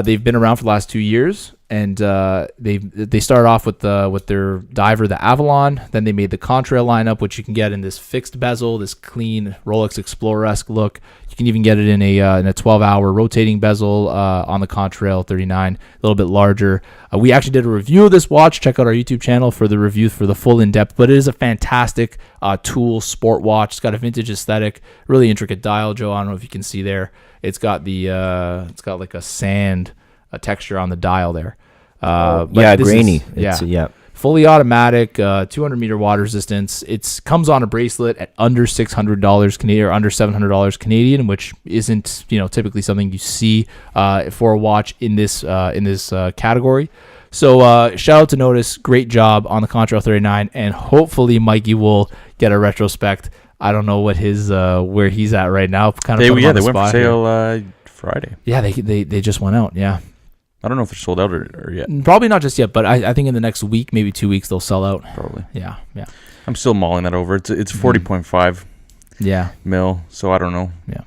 They've been around for the last 2 years, and they started off with their diver, the Avalon. Then they made the Contrail lineup, which you can get in this fixed bezel, this clean Rolex Explorer-esque look. You can even get it in a 12-hour rotating bezel on the Contrail 39, a little bit larger. We actually did a review of this watch. Check out our YouTube channel for the review for the full in-depth. But it is a fantastic tool sport watch. It's got a vintage aesthetic, really intricate dial, Joe. I don't know if you can see there. It's got like a sand texture on the dial there. Grainy. Fully automatic, 200-meter water resistance. It comes on a bracelet at under $600 Canadian or under $700 Canadian, which isn't typically something you see for a watch in this category. So shout out to Notice, great job on the Contrail 39, and hopefully Mikey will get a retrospect. I don't know what his where he's at right now. They went for sale Friday. Yeah, they just went out. Yeah. I don't know if they're sold out or yet. Probably not just yet, but I think in the next week, maybe 2 weeks, they'll sell out. Probably. Yeah. I'm still mulling that over. It's 40.5 mil, so I don't know. Yeah.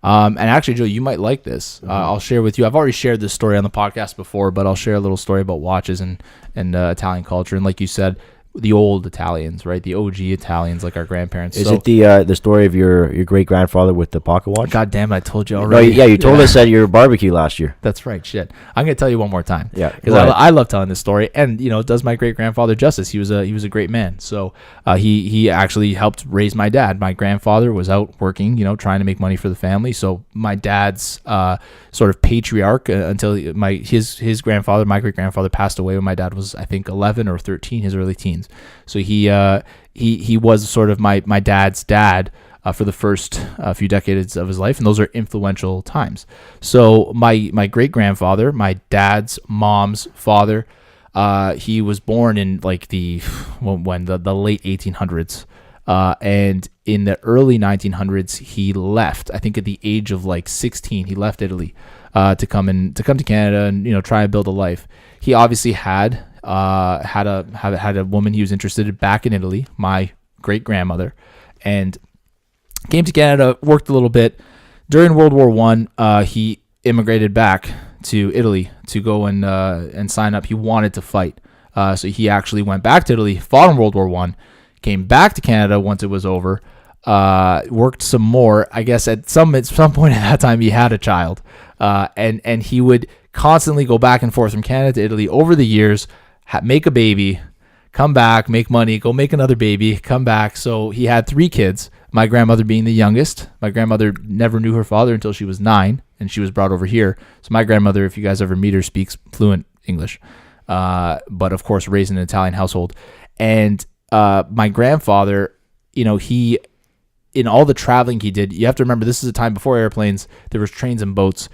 And actually, Joe, you might like this. I'll share with you. I've already shared this story on the podcast before, but I'll share a little story about watches and Italian culture. And like you said, the old Italians, right? The OG Italians, like our grandparents. Is it the story of your great grandfather with the pocket watch? God damn it! I told you already. No, you told us at your barbecue last year. That's right. Shit, I'm gonna tell you one more time. Yeah, because I love telling this story, and it does my great grandfather justice. He was a great man. So he actually helped raise my dad. My grandfather was out working, trying to make money for the family. So my dad's sort of patriarch until his grandfather, my great grandfather, passed away when my dad was, I think, 11 or 13, his early teens. So he was sort of my dad's dad for the first few decades of his life, and those are influential times. So my great grandfather, my dad's mom's father, he was born in like the late 1800s, and in the early 1900s he left. I think at the age of like 16, he left Italy to come to Canada and try and build a life. He obviously had a woman he was interested in back in Italy, my great grandmother, and came to Canada, worked a little bit. During World War I, he immigrated back to Italy to go and sign up. He wanted to fight, so he actually went back to Italy, fought in World War I, came back to Canada once it was over, worked some more. I guess at some point at that time he had a child, and he would constantly go back and forth from Canada to Italy over the years, make a baby, come back, make money, go make another baby, come back. So he had 3 kids, my grandmother being the youngest. My grandmother never knew her father until she was 9, and she was brought over here. So my grandmother, if you guys ever meet her, speaks fluent English, but of course raised in an Italian household. And my grandfather, he, in all the traveling he did, you have to remember this is a time before airplanes, there was trains and boats.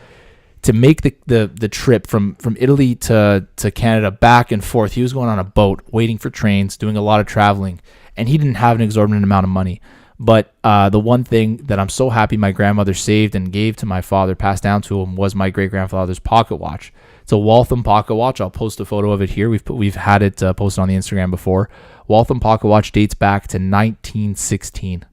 To make the trip from Italy to Canada back and forth, he was going on a boat, waiting for trains, doing a lot of traveling, and he didn't have an exorbitant amount of money. But the one thing that I'm so happy my grandmother saved and gave to my father, passed down to him, was my great-grandfather's pocket watch. It's a Waltham pocket watch. I'll post a photo of it here. We've had it posted on the Instagram before. Waltham pocket watch dates back to 1916.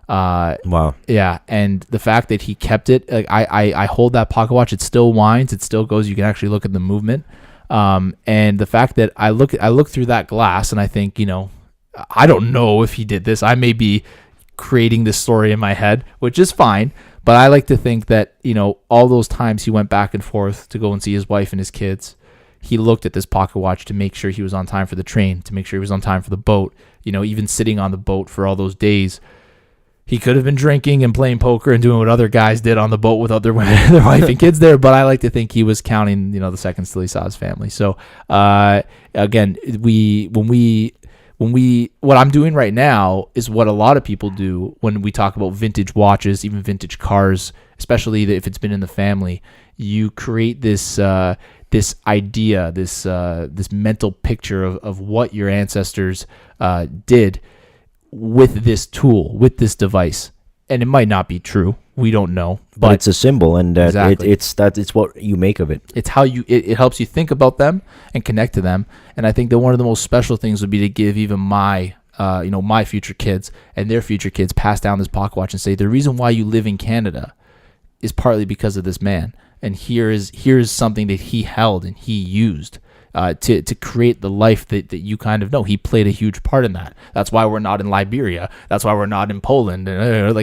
Wow. Yeah, and the fact that he kept it, like I hold that pocket watch, it still winds, it still goes. You can actually look at the movement, and the fact that I look through that glass and I think, I don't know if he did this. I may be creating this story in my head, which is fine, but I like to think that all those times he went back and forth to go and see his wife and his kids, he looked at this pocket watch to make sure he was on time for the train, to make sure he was on time for the boat. Even sitting on the boat for all those days. He could have been drinking and playing poker and doing what other guys did on the boat with other women, their wife and kids there. But I like to think he was counting, the seconds till he saw his family. So, again, what I'm doing right now is what a lot of people do when we talk about vintage watches, even vintage cars, especially if it's been in the family. You create this idea, this mental picture of what your ancestors did with this tool, with this device. And it might not be true. We don't know. But it's a symbol, and exactly. it's what you make of it. It's how it helps you think about them and connect to them. And I think that one of the most special things would be to give even my future kids and their future kids, pass down this pocket watch and say, the reason why you live in Canada is partly because of this man. And here is something that he held and he used to create the life that you kind of know. He played a huge part in that. That's why we're not in Liberia. That's why we're not in Poland. I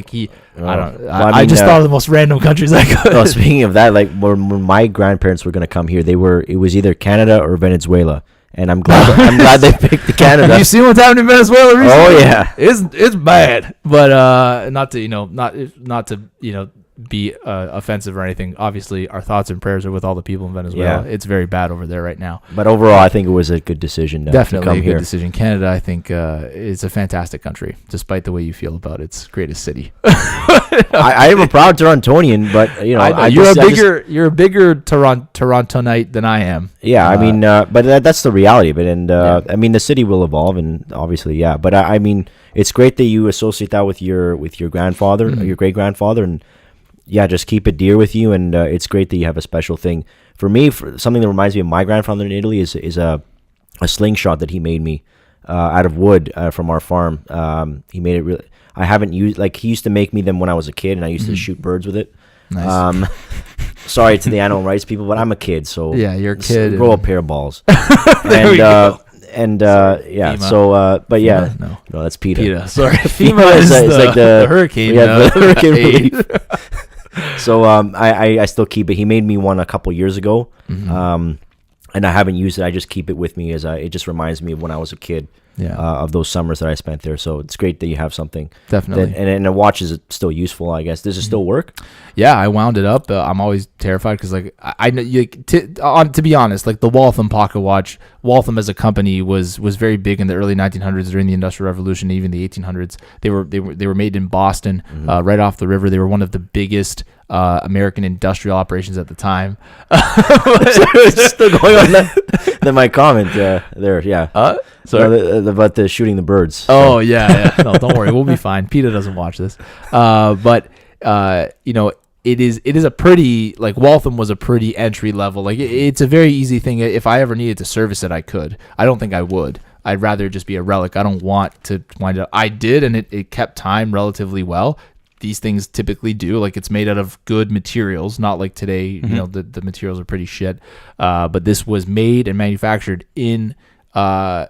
just thought of the most random countries I could. No, speaking of that, like when my grandparents were going to come here, it was either Canada or Venezuela. And I'm glad they picked the Canada. Have you seen what's happening in Venezuela recently? Oh yeah, it's bad. But not to be offensive or anything. Obviously, our thoughts and prayers are with all the people in Venezuela. Yeah. It's very bad over there right now. But overall, I think it was a good decision. Definitely to come a good here. decision. Canada, I think, is a fantastic country, despite the way you feel about its greatest city. I am a proud Torontonian, but you're a bigger Torontonite than I am. Yeah, I mean, but that's the reality of it, and I mean, the city will evolve, and obviously, yeah. But I mean, it's great that you associate that with your grandfather, your great grandfather, and yeah, just keep it dear with you, and it's great that you have a special thing. For me, something that reminds me of my grandfather in Italy is a slingshot that he made me out of wood from our farm. He made it really. I haven't used, like, he used to make me them when I was a kid, and I used to shoot birds with it. Nice. Sorry to the animal rights people, but I'm a kid, so yeah, you're a kid. Grow a pair of balls. There we go. And yeah, FEMA. So but yeah, FEMA? No, that's PETA. PETA. Sorry, FEMA is like the hurricane. Yeah, the hurricane relief. So I still keep it. He made me one a couple years ago, and I haven't used it. I just keep it with me as it just reminds me of when I was a kid. Yeah. Of those summers that I spent there. So it's great that you have something. Definitely. And a watch is still useful, I guess. Does it still work? Yeah, I wound it up. I'm always terrified because, like, I know, to be honest, like the Waltham pocket watch, Waltham as a company was very big in the early 1900s during the Industrial Revolution, even the 1800s. They were made in Boston, right off the river. They were one of the biggest American industrial operations at the time. Still going on than my comment there. Yeah. Sorry. About the shooting the birds. Oh yeah. No, don't worry, we'll be fine. PETA doesn't watch this. But it is a pretty, like, Waltham was a pretty entry level. Like it's a very easy thing. If I ever needed to service it, I could. I don't think I would. I'd rather just be a relic. I don't want to wind up. I did, and it kept time relatively well. These things typically do. Like, it's made out of good materials, not like today. The materials are pretty shit. But this was made and manufactured in the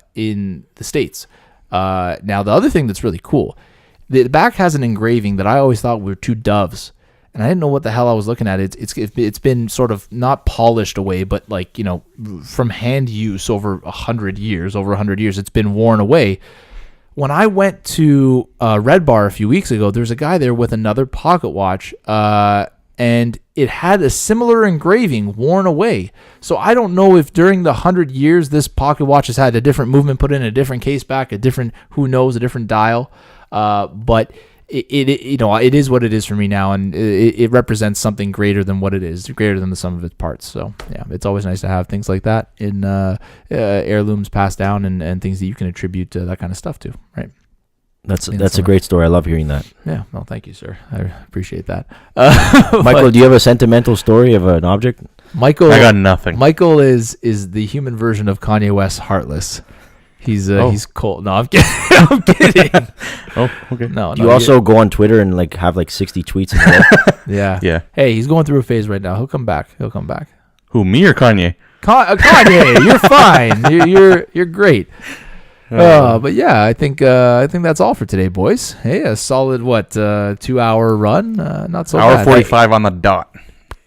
States. Now, the other thing that's really cool, the back has an engraving that I always thought were two doves, and I didn't know what the hell I was looking at. It's been sort of not polished away, but like, from hand use over 100 years, it's been worn away. When I went to Red Bar a few weeks ago, there's a guy there with another pocket watch, and it had a similar engraving worn away. So I don't know if during the 100 years this pocket watch has had a different movement put in, a different case back, a different dial. But it is what it is for me now, and it represents something greater than what it is, greater than the sum of its parts. So yeah, it's always nice to have things like that in heirlooms passed down and things that you can attribute to that kind of stuff to, right? That's a great story. I love hearing that. Yeah. Well, thank you, sir. I appreciate that. Michael, do you have a sentimental story of an object? Michael, I got nothing. Michael is the human version of Kanye West, heartless. He's cold. No, I'm kidding. I'm kidding. Oh, okay. No, Do you also go on Twitter and like have like 60 tweets? Yeah. Yeah. Hey, he's going through a phase right now. He'll come back. Who, me or Kanye? Kanye, you're fine. You're great. But yeah, I think that's all for today, boys. Hey, a solid 2-hour run. Not so bad. Hour 45 on the dot.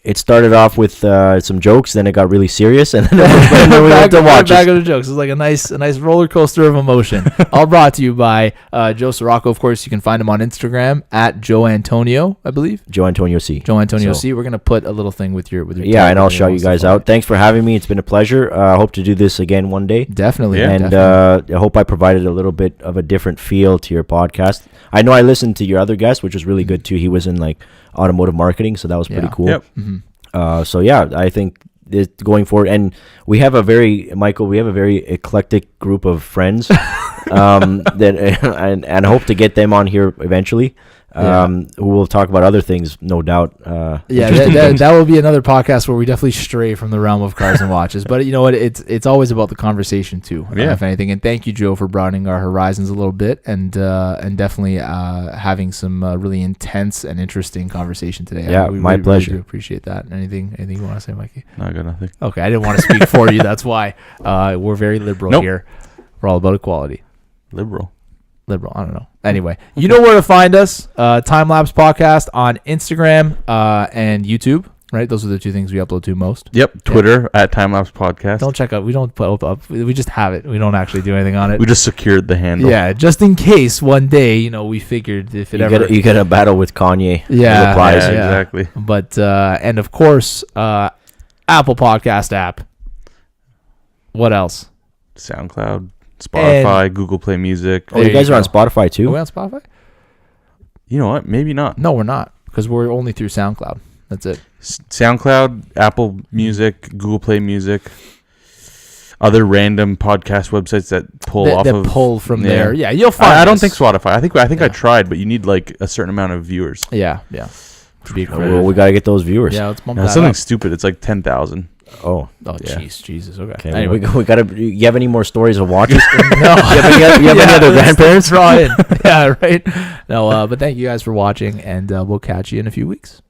It started off with some jokes, then it got really serious, and then we went to watch back of the jokes. It's like a nice roller coaster of emotion. All brought to you by Joe Ciraco. Of course, you can find him on Instagram at Joe Antonio, I believe. Joe Antonio C. Joe Antonio C. We're gonna put a little thing with your yeah, and I'll shout you guys out. Thanks for having me. It's been a pleasure. I hope to do this again one day. Definitely. Yeah. And I hope I provided a little bit of a different feel to your podcast. I know I listened to your other guest, which was really good too. He was in like automotive marketing, so that was pretty cool. Yep. Mm-hmm. So yeah, I think going forward, and we have a very eclectic group of friends that and I hope to get them on here eventually. Who will talk about other things, no doubt. That will be another podcast where we definitely stray from the realm of cars and watches. But you know what? It's always about the conversation too, if anything. And thank you, Joe, for broadening our horizons a little bit and definitely having some really intense and interesting conversation today. Yeah, my pleasure. Really do appreciate that. Anything you want to say, Mikey? No, I got nothing. Okay, I didn't want to speak for you. That's why we're very liberal here. We're all about equality. Liberal. I don't know. Anyway, you know where to find us. TimeLaps Podcast on Instagram and YouTube, right? Those are the two things we upload to most. Yep. Twitter at TimeLaps Podcast. Don't check out. We don't put up. We just have it. We don't actually do anything on it. We just secured the handle. Yeah, just in case one day, we figured if it you get a battle with Kanye. Yeah, exactly. But and of course, Apple Podcast app. What else? SoundCloud. Spotify, Google Play Music. Oh, you guys are on Spotify too? Are we on Spotify? You know what? Maybe not. No, we're not, because we're only through SoundCloud. That's it. SoundCloud, Apple Music, Google Play Music, other random podcast websites that pull from there. Yeah, you'll find. I don't think Spotify. I think I tried, but you need like a certain amount of viewers. Yeah. Well, we got to get those viewers. Yeah, let's bump Now, that something up. stupid. It's like 10,000. Oh, Jesus. Okay. Anyway, we got to. You have any more stories of watches? No. you have any other grandparents? Draw in. Yeah, right. No, but thank you guys for watching, and we'll catch you in a few weeks.